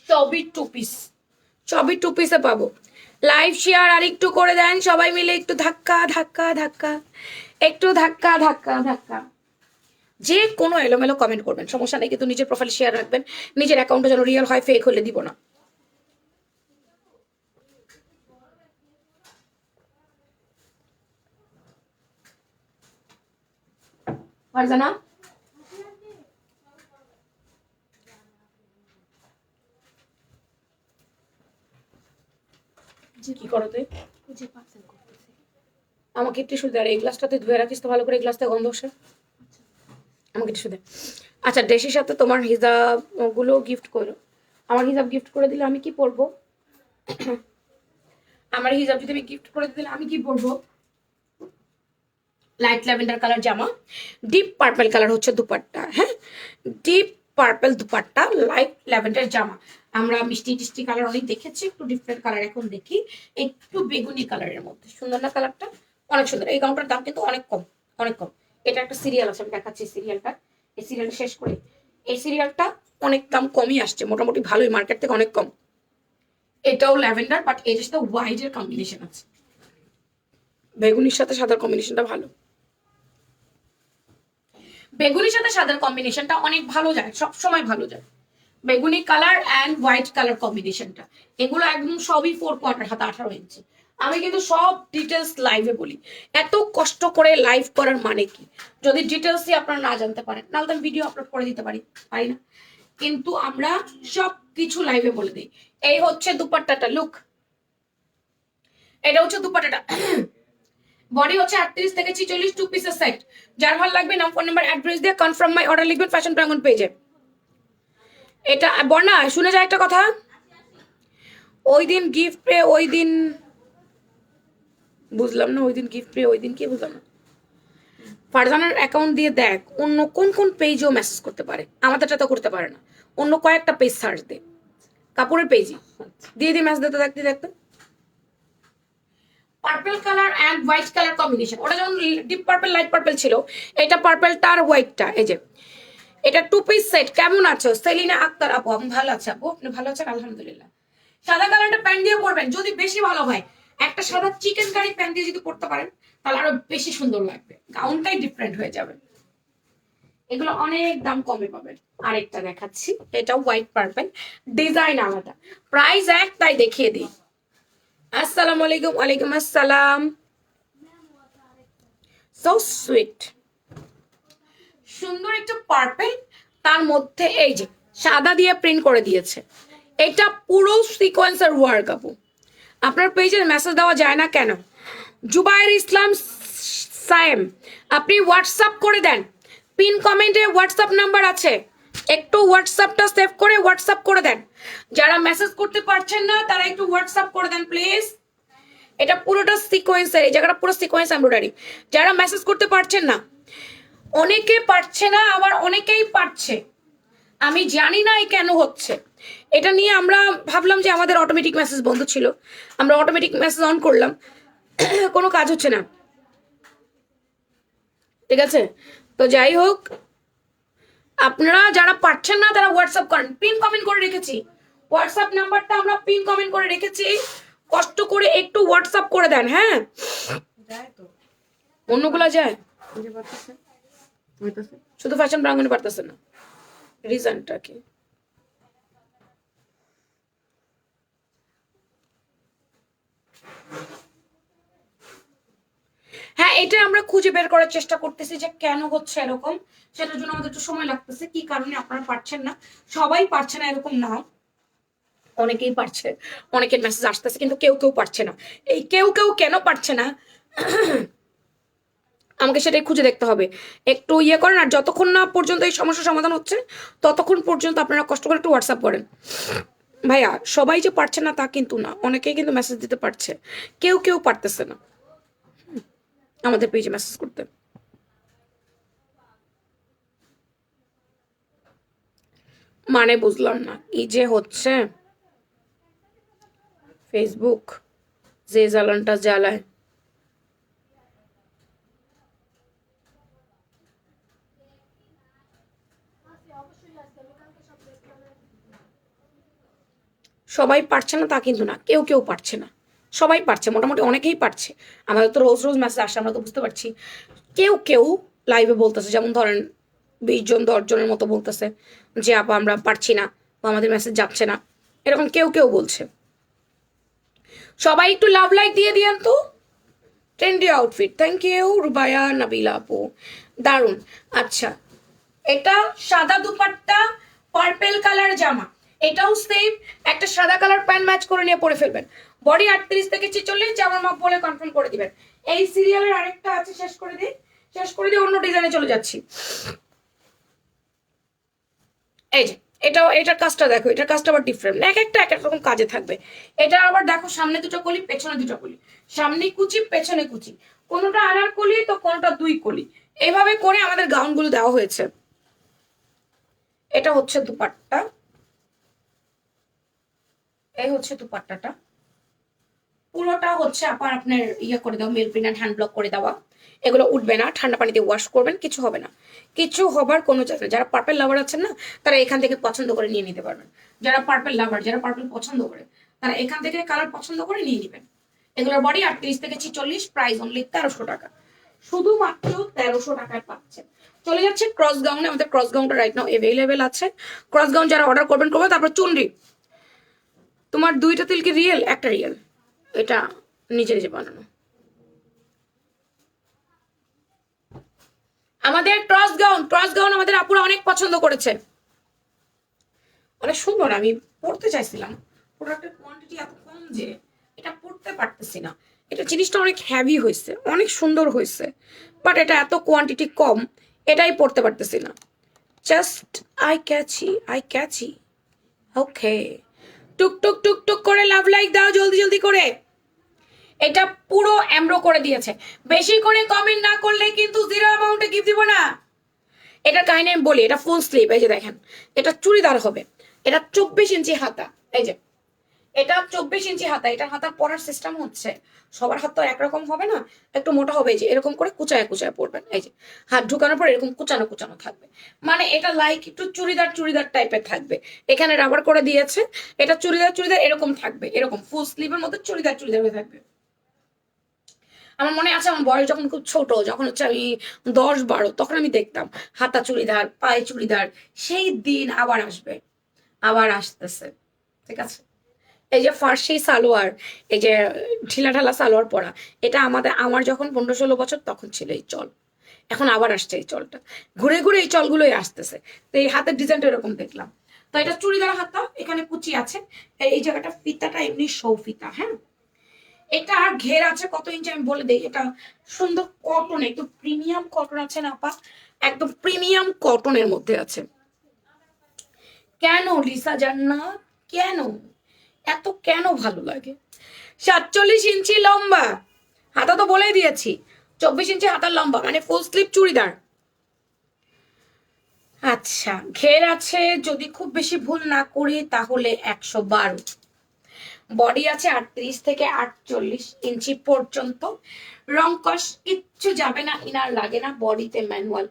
সবই 2 পিস, সবই 2 পিসে পাবো। লাইভ শেয়ার আর একটু করে দেন সবাই মিলে, একটু ধাক্কা ধাক্কা ধাক্কা, একটু ধাক্কা ধাক্কা ধাক্কা। যে কোনো এলোমেলো কমেন্ট করবেন, সমস্যা নেই, কিন্তু নিজের প্রোফাইল শেয়ার রাখবেন। নিজের অ্যাকাউন্টটা যেন রিয়েল হয়, ফেক হলে দিব না। ফারজানা, কি করো তুই? আমাকে টিস্যু দে, আর এই গ্লাসটাতে ধুয়ে রাখিস তো ভালো করে, এই গ্লাসটা গন্ধ আসে। আমাকে টিস্যু দে। আচ্ছা, ড্রেসের সাথে তোমার হিজাব গুলো গিফট করো। আমার হিজাব গিফট করে দিলে আমি কি পরবো? আমার হিজাব যদি আমি গিফট করে দিলে আমি কি পরবো? লাইট ল্যাভেন্ডার কালার জামা, ডিপ পার্পল কালার হচ্ছে দুপাট্টা। হ্যাঁ, deep purple dupatta, light lavender জামা। আমরা মিষ্টি টিষ্টি কালার অনেক দেখেছি, একটু ডিফারেন্ট কালার এখন দেখি। একটু বেগুনি কালারের মধ্যে, সুন্দর না কালারটা? অনেক সুন্দর। এই গাউনটার দাম কিন্তু অনেক কম, অনেক কম। এটা একটা সিরিয়াল আছে, আমি দেখাচ্ছি সিরিয়ালটা। এই সিরিয়ালটা শেষ করি। এই সিরিয়ালটা অনেক দাম কমই আসছে, মোটামুটি ভালোই, মার্কেট থেকে অনেক কম। এটাও ল্যাভেন্ডার, বাট এর সাথে হোয়াইটের কম্বিনেশন আছে। বেগুনির সাথে সাদার কম্বিনেশনটা ভালো। বেগুনির সাথে সাদার কম্বিনেশনটা অনেক ভালো যায়, সব সময় ভালো যায়। বেগুনি কালার অ্যান্ড হোয়াইট কালার কম্বিনেশনটা, এগুলো একদম সবই 4 কোয়ার্টার, হাতে 18 ইঞ্চি। আমি কিন্তু সব ডিটেলস লাইভে বলি। এত কষ্ট করে লাইভ করার মানে কি? যদি ডিটেলসই আপনারা না জানতে পারেন, নাহলে তো আমি ভিডিও আপলোড করে দিতে পারি, পারি না? কিন্তু আমরা সব কিছু লাইভে বলে দিই। এই হচ্ছে দুপাট্টাটা, লুক। এটা হচ্ছে দুপাট্টাটা। বডি হচ্ছে 38 থেকে 46, 2 পিসের সেট। যার ভালো লাগবে নাম, ফোন নাম্বার, অ্যাড্রেস দিয়ে কনফার্ম মাই অর্ডার লিখবেন ফ্যাশন প্রাঙ্গন পেজে। এটা বর্ণা শুনে যায় একটা কথা, ওই দিন গিফট পেয়ে, ওই দিন বুঝলাম না, ওই দিন গিফট পেয়ে ওই দিন কি বুঝলাম না। ফারজানার অ্যাকাউন্ট দিয়ে দেখ অন্য কোন কোন পেজেও মেসেজ করতে পারে, আমাদেরটা তো করতে পারে না। অন্য কয়েকটা পেজ সার্চ দে, কাপড়ের পেজই দিয়ে দিয়ে মেসেজ দিতে দেখতে দেখতে। Purple colour and white colour combination, ওটা যেমন ডিপ পার্পল লাইট পার্পল ছিল, এটা পার্পলটা আর হোয়াইটটা। এই যে এটা 2 পিস সেট। কেমন আছো সেলিনা আক্তার আপু? আমি ভালো আছি আপু, আপনি ভালো আছেন? আলহামদুলিল্লাহ। সাদা কালারটা প্যান্ট দিয়ে পরবেন যদি বেশি ভালো হয়। একটা সাদা চিকেন কারি প্যান্ট দিয়ে যদি পরতে পারেন তাহলে আরো বেশি সুন্দর লাগবে, গাউনটাই ডিফারেন্ট হয়ে যাবে। এগুলো অনেক দাম কমে পাবেন। আরেকটা দেখাচ্ছি, এটা হোয়াইট পার্পল, ডিজাইন আলাদা, প্রাইস এক, তাই দেখিয়ে দিই। আসসালামু আলাইকুম। ওয়ালাইকুম আসসালাম। সো সুইট, সুন্দর একটা পার্পল, তার মধ্যে এই যে সাদা দিয়ে প্রিন্ট করে দিয়েছে। এটা পুরো সিকোয়েন্সের ওয়ার্ক আপু। আপনার পেজে মেসেজ দেওয়া যায় না কেন? জুবাইর ইসলাম সায়েম, আপনি হোয়াটসঅ্যাপ করে দেন, পিন কমেন্টে হোয়াটসঅ্যাপ নাম্বার আছে, একটু হোয়াটসঅ্যাপটা সেভ করে হোয়াটসঅ্যাপ করে দেন। যারা মেসেজ করতে পারছেন না তারা একটু হোয়াটসঅ্যাপ করে দেন প্লিজ। এটা পুরোটা সিকোয়েন্সের, এই জায়গাটা পুরো সিকোয়েন্স এমব্রয়ডারি। যারা মেসেজ করতে পারছেন না, অনেকে পারছে না আবার অনেকেই পারছে, আমি জানি না এই কেন হচ্ছে। এটা নিয়ে আমরা ভাবলাম যে আমাদের অটোমেটিক মেসেজ বন্ধ ছিল, আমরা অটোমেটিক মেসেজ অন করলাম, কোনো কাজ হচ্ছে না। ঠিক আছে, তো যাই হোক, আপনারা যারা পারছেন না তারা হোয়াটসঅ্যাপ করেন, পিন কমেন্ট করে রেখেছি, হোয়াটসঅ্যাপ নাম্বারটা আমরা পিন কমেন্ট করে রেখেছি, কষ্ট করে একটু হোয়াটসঅ্যাপ করে দেন। হ্যাঁ, অন্যগুলা যায়, শুধু ফ্যাশন প্রাঙ্গনে পারতেছে না, রিজনটা কি? হ্যাঁ, এটা আমরা খুঁজে বের করার চেষ্টা করতেছি যে কেন হচ্ছে এরকম, সেটার জন্য আমাদের একটু সময় লাগতেছে। কি কারণে আপনারা পারছেন না? সবাই পারছে না এরকম না, অনেকেই পারছে, অনেকের মেসেজ আসতেছে, কিন্তু কেউ কেউ পারছে না। এই কেউ কেউ কেন পারছে না আমাকে সেটাই খুঁজে দেখতে হবে। একটু ইয়ে করেন, আর যতক্ষণ না পর্যন্ত এই সমস্যার সমাধান হচ্ছে ততক্ষণ পর্যন্ত আপনারা কষ্ট করে একটু হোয়াটসঅ্যাপ করেন। ভাইয়া সবাই যে পারছে না তা কিন্তু না, অনেকেই কিন্তু মেসেজ দিতে পারছে, কেউ কেউ পারতেছে না আমাদের পেজে মেসেজ করতে। মানে বুঝলাম না কি যে হচ্ছে, ফেসবুক যে জ্বালানটা জ্বালায়। সবাই পারছে না তা কিন্তু না, কেউ কেউ পারছে না, সবাই পারছে, মোটামুটি অনেকেই পারছে। আমাদের তো রোজ রোজ মেসেজ আসে, আমরা তো বুঝতে পারছি। কেউ কেউ লাইভে বলতেছে, যেমন ধরেন 20 জন 10 জনের মতো বলতেছে যে আপা আমরা পারছি না, বা আমাদের মেসেজ যাচ্ছে না, এরকম কেউ কেউ বলছে। সবাই একটু লাভ লাইক দিয়ে দিয়েন তো। Trendy outfit, thank you Rubaya Nabila আপু, দারুন। আচ্ছা, এটা সাদা দুপাট্টা, পার্পেল কালার জামা, এটাও সেম, একটা সাদা কালার প্যান্ট ম্যাচ করে নিয়ে পরে ফেলবেন। বডি 38 থেকে 46, জামার মাপ বলে কনফার্ম করে দিবেন। এই সিরিয়ালের আরেকটা আছে, শেষ করে দিই, শেষ করে দিয়ে অন্য ডিজাইনে চলে যাচ্ছি। এই যে এটাও, এটার কাজটা দেখো, এটার কাজটা আবার ডিফারেন্ট, এক একটা এক এক রকম কাজে থাকবে। এটা আবার দেখো, সামনে দুটো কলি, পেছনে দুটো কলি, সামনে কুচি পেছনে কুচি, কোনোটা আড়ার কলি তো কোনোটা 2 কলি, এইভাবে করে আমাদের গাউনগুলো দেওয়া হয়েছে। এটা হচ্ছে দুপাট্টা, এই হচ্ছে দুপাট্টাটা, পুরোটা হচ্ছে আবার আপনার ইয়ে করে দেওয়া, মেল প্রিন্ট হ্যান্ড ব্লক করে দেওয়া। এগুলো উঠবে না, ঠান্ডা পানিতে ওয়াশ করবেন, কিছু হবে না, কিছু হবার কোনো চান্স নেই। যারা পার্পেল লাভার আছেন না, তারা এখান থেকে পছন্দ করে নিয়ে নিতে পারবেন। যারা পার্পেল লাভার, যারা পার্পেল পছন্দ করে, তারা এখান থেকে কালার পছন্দ করে নিয়ে নেবেন। এগুলোর বডি 38 থেকে 46, প্রাইস অনলি 1300 টাকা, শুধুমাত্র 1300 টাকায় পাচ্ছেন। চলে যাচ্ছে ক্রস গাউনে, আমাদের ক্রস গাউনটা রাইট নাও এভেলেবেল আছে। ক্রস গাউন যারা অর্ডার করবেন করবে। তারপর চুনরি, তোমার 2টা তিল কি রিয়েল? একটা রিয়েল, এটা নিজে নিজে বানানো। আমাদের ক্রস গাউন, ক্রস গাউন আমাদের আপুরা অনেক পছন্দ করেছে, অনেক সুন্দর। আমি পড়তে চাইছিলাম, প্রোডাক্টের কোয়ান্টিটি এত কম যে এটা পড়তে পারতেছি না। এটা জিনিসটা অনেক হ্যাভি হয়েছে, অনেক সুন্দর হয়েছে, বাট এটা এত কোয়ান্টিটি কম, এটাই পড়তে পারতেছি না। Just eye catchy. ওকে, টুক টুক টুক টুক করে লাভ লাইক দাও জলদি জলদি করে। এটা পুরো এমব্রো করে দিয়েছে, বেশি করে কমেন্ট না করলে কিন্তু 0 অ্যামাউন্টে গিফট দিব না। এটার কাহিনী আমি বলি, এটা ফুল স্লিভ, এই যে দেখেন, এটা চুড়িদার হবে, এটা 24 ইঞ্চি হাতা, এই যে এটা 24 ইঞ্চি হাতা। এটা হাতার পরার সিস্টেম হচ্ছে, সবার হাত তো একরকম হবে না, একটু মোটা হবে, এই যে এরকম করে কুচায় কুচায় পড়বেন, এই যে হাত ঢুকানোর পর এরকম কুচানো কুচানো থাকবে, মানে এটা লাইক একটু চুড়িদার চুড়িদার টাইপের থাকবে। এখানে রাবার করে দিয়েছে, এটা চুড়িদার চুড়িদার এরকম থাকবে, এরকম ফুল স্লিভের মধ্যে চুড়িদার চুড়িদার হয়ে থাকবে। আমার মনে আছে আমার বয়স যখন খুব ছোট, যখন হচ্ছে আমি 10-12, তখন আমি দেখতাম হাতা চুড়িদার, পায়ে চুড়িদার। সেই দিন আবার আসবে, আবার আসতেছে। ঠিক আছে, এই যে ফার্সি সালোয়ার, এই যে ঢিলা ঢালা সালোয়ার পরা, এটা আমার যখন 15-16 বছর তখন ছিল এই চল। এখন আবার আসছে এই চলটা, ঘুরে ঘুরে এই চলগুলোই আসতেছে। তো এই হাতের ডিজাইনটা এরকম দেখলাম। তো এটা চুড়িদার হাতা, এখানে কুচি আছে, এই জায়গাটা ফিতাটা এমনি শৌ ফিতা। হ্যাঁ, এটা আর ঘের আছে কত ইঞ্চি আমি বলে দিই। এটা সুন্দর কটন, একটু প্রিমিয়াম কটন আছে না আপা, একদম প্রিমিয়াম কটনের মধ্যে আছে। কেন লিসা জান্নাত, কেন এত কেন ভালো লাগে? 47 ইঞ্চি লম্বা হাতা, তো বলেই দিয়েছি 24 ইঞ্চি হাতার লম্বা, মানে ফুল স্লিভ চুড়িদার। আচ্ছা, ঘের আছে যদি খুব বেশি ভুল না করি তাহলে 112। বডি আছে 38 থেকে 48 ইঞ্চি পর্যন্ত। রং কস কিচ্ছু যাবে না, ইনার লাগে না, বডিতে ম্যানুয়াল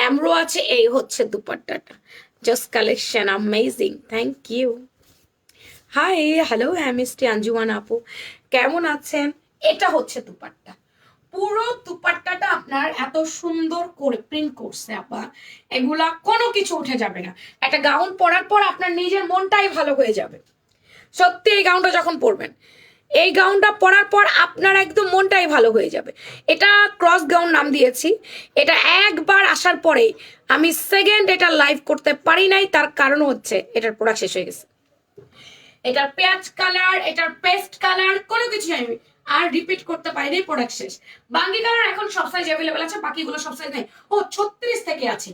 এমব্রো আছে। এই হচ্ছে দুপাট্টাটা, just collection amazing, thank you. Hi, hello, হ্যাঁ মিষ্টি আঞ্জুমান আপু, কেমন আছেন? এটা হচ্ছে দুপাট্টা, পুরো দুপাট্টাটা আপনার এত সুন্দর করে প্রিন্ট করছে আপা, এগুলা কোনো কিছু উঠে যাবে না। একটা গাউন পরার পর আপনার নিজের মনটাই ভালো হয়ে যাবে। সত্যি এই গাউনটা যখন পরবেন, এই গাউনটা পরার পর আপনার একদম মনটাই ভালো হয়ে যাবে। এটা ক্রস গাউন নাম দিয়েছি। এটা একবার আসার পরে আমি সেকেন্ড এটা লাইভ করতে পারি নাই, তার কারণ হচ্ছে এটার প্রোডাক্ট শেষ হয়ে গেছে। এটার পেঁয়াজ কালার, এটার পেস্ট কালার, কোনো কিছু আমি আর রিপিট করতে পারিনি, প্রোডাক্ট শেষ। বাঙ্গি কালার এখন সব সাইজ অ্যাভেলেবেল আছে, বাকিগুলো সব সাইজ নেই। ও 36 থেকে আছে,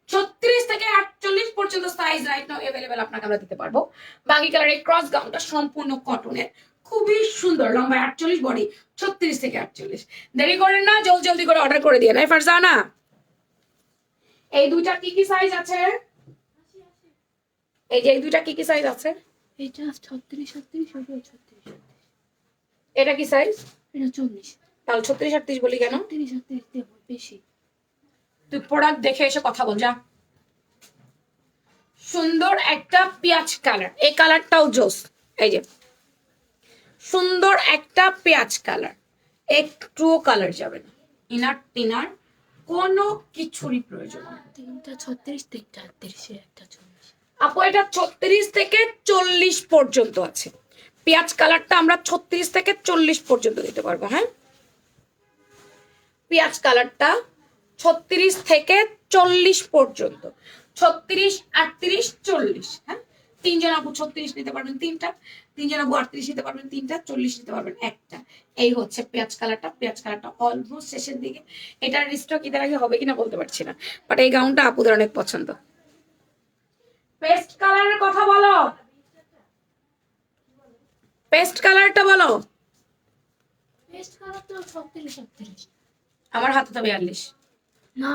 36 থেকে 48 পর্যন্ত সাইজ রাইট নাও অ্যাভেলেবেল আপনাকে আমরা দিতে পারবো। বাঙ্গি কালার এই ক্রস গাউনটা সম্পূর্ণ কটনের, খুবই সুন্দর, লম্বা 48, বডি 36 থেকে 48। দেরি করেন না, জলদি জলদি করে অর্ডার করে দিয়ে নাই ফারজানা। এই দুইটা কি কি সাইজ আছে? এই যে এই দুইটা কি কি সাইজ আছে? এটা 36-38, ওটা 36-38। এটা কি সাইজ? এটা 40। তাহলে 36-38 বলি কেন? 36-38 দেব বেশি। তুই প্রোডাক্ট দেখে এসে কথা বল যা। সুন্দর একটা পেঁয়াজ কালার, এই কালারটাও জোস। এই যে সুন্দর একটা পেঁয়াজ কালার, একটুও কালার যাবে না, ইনার টিনার কোনো কিছুরই প্রয়োজন নেই। তিনটা 36, তিনটা 38, একটা 40। আপু এটা 36 থেকে 40 পর্যন্ত আছে। পেঁয়াজ কালারটা আমরা 36 থেকে 40 পর্যন্ত দিতে পারবো। হ্যাঁ, পেঁয়াজ কালারটা 36 থেকে 40 পর্যন্ত, 36, 38, 40। হ্যাঁ, 3 জন আপু 36 নিতে পারবেন 3টা, 3 জন আপু 38 নিতে পারবেন 3টা, 40 নিতে পারবেন 1টা। এই হচ্ছে পেঁয়াজ কালারটা। পেঁয়াজ কালারটা অলমোস্ট শেষের দিকে, এটার স্টক ঈদের আগে হবে কিনা বলতে পারছি না, বাট এই গাউনটা আপুদের অনেক পছন্দ। পেস্ট কালারের কথা বলো, পেস্ট কালারটা বলো। পেস্ট কালার তো 36-38। আমার হাতে তো 42। না,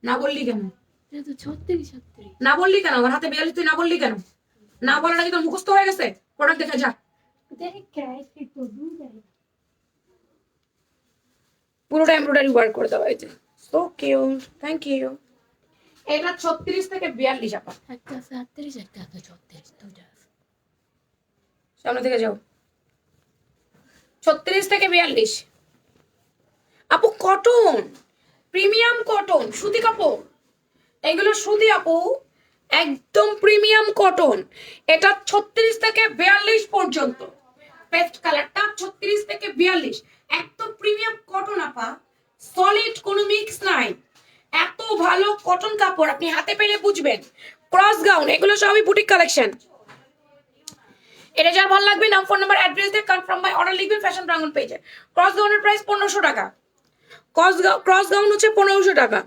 না বললি কেন? এটা তো 36-38। না বললি কেন? আমার হাতে 42, তুই না বললি কেন? না বলাটা কি তোর মুখস্থ হয়ে গেছে? প্রোডাক্ট দেখে যা। দেখ ক্রাইসি তো দূর যায়। পুরোটা এমব্রয়ডারি ওয়ার্ক করে দেওয়া হয়েছে, সো কিউট, থ্যাংক ইউ। এটা 36 থেকে 42 আপা। একটা 38, একটা 36, দুইটা। সামনে থেকে যাও। 36 থেকে 42 আপু, কটন, প্রিমিয়াম কটন, সুতি কাপড়, এগুলো সুতি আপু, একদম প্রিমিয়াম কটন। এটা 36 থেকে 42 পর্যন্ত। পেস্ট কালারটা 36 থেকে 42, একদম প্রিমিয়াম কটন আপা, সলিড, কোনো মিক্স নাই। এত ভালো কটন কাপড় আপনি হাতে পেলে বুঝবেন। ক্রস গাউন, এগুলো সবই বুটিক কালেকশন। এটা যার ভালো লাগবে নাম, ফোন নাম্বার, অ্যাড্রেস দিয়ে কনফার্ম বাই অর্ডার লিখবেন ফ্যাশন প্রাঙ্গণ পেজে। ক্রস গাউনের প্রাইস 1500 টাকা। ক্রস গাউন হচ্ছে 1500 টাকা।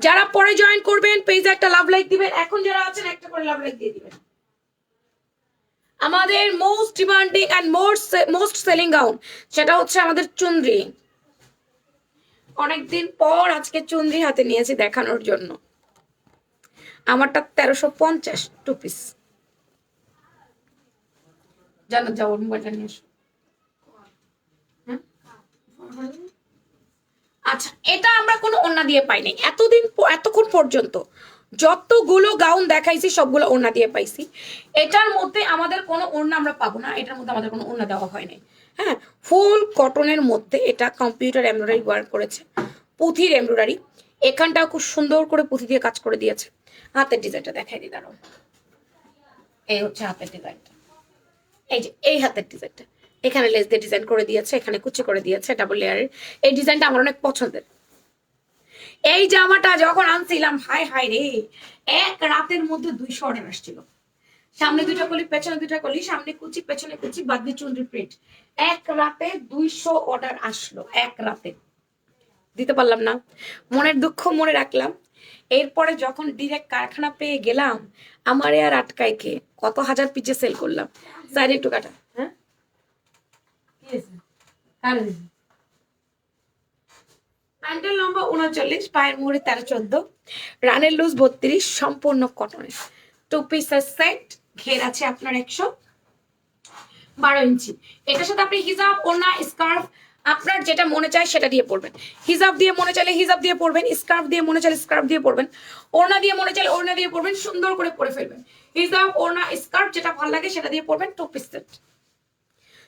যারা পরে জয়েন করবেন পেজে একটা লাভ লাইক দিবেন, এখন যারা আছেন একটা করে লাভ লাইক দিয়ে দিবেন। আমাদের most demanding and most selling gown, সেটা হচ্ছে আমাদের চুনরি। অনেকদিন পর আজকে চুনরি হাতে নিয়েছি দেখানোর জন্য। আমারটা 1350 টু পিস। জানো, যাও মোবাইলটা নিয়ে এসো। আচ্ছা, এটা আমরা কোনো ওন্না দিয়ে পাই নাই এতক্ষণ পর্যন্ত। যতগুলো গাউন দেখাইছি সবগুলো ওড়না দিয়ে পাইছি। এটার মধ্যে আমাদের কোনো ওড়না আমরা পাবো না, এটার মধ্যে আমাদের কোনো ওড়না দেওয়া হয় নাই। হ্যাঁ, ফুল কটনের মধ্যে এটা কম্পিউটার এমব্রয়ডারি ওয়ার্ক করেছে, পুঁথির এমব্রয়ডারি। এখানটাও খুব সুন্দর করে পুঁথি দিয়ে কাজ করে দিয়েছে। হাতের ডিজাইনটা দেখাই দিই, দাঁড়াও। এই হচ্ছে হাতের ডিজাইনটা, এই যে এই হাতের ডিজাইনটা। এখানে লেস দিয়ে ডিজাইন করে দিয়েছে, এখানে কুচি করে দিয়েছে ডাবল লেয়ারের। এই ডিজাইনটা আমার অনেক পছন্দের। এই জামাটা যখন আনছিলাম, হাই হাই রে, এক রাতের মধ্যে 200 অর্ডার আসছিল। সামনে 2টা কলি, পেছনে 2টা কলি, সামনে কুচি পেছনে কুচি, বাদ দিয়ে চুনরি প্রিন্ট। এক রাতে 200 অর্ডার আসলো, এক রাতে। দিতে পারলাম না, মনের দুঃখ মনে রাখলাম। এরপরে যখন ডিরেক্ট কারখানা পেয়ে গেলাম, আমারে আর আটকায় কে, কত হাজার পিচে সেল করলাম। সাইড একটু কাটা। হ্যাঁ, প্যান্টের লম্বা 39, পায়ের মুড়ি 13-14, রানের লুজ 32, সম্পূর্ণ কটনের। 2 পিসের সেট, ঘের আছে আপনার 112 ইঞ্চি। এটার সাথে আপনি হিজাব, ওড়না, স্কার্ফ, আপনার যেটা মনে চায় সেটা দিয়ে পরবেন। হিজাব দিয়ে মনে চাইলে হিজাব দিয়ে পরবেন, স্কার্ফ দিয়ে মনে চাইলে স্কার্ফ দিয়ে পরবেন, ওড়না দিয়ে মনে চাইলে ওড়না দিয়ে পরবেন, সুন্দর করে পরে ফেলবেন। হিজাব, ওড়না, স্কার্ফ যেটা ভালো লাগে সেটা দিয়ে পরবেন। 2 পিস সেট,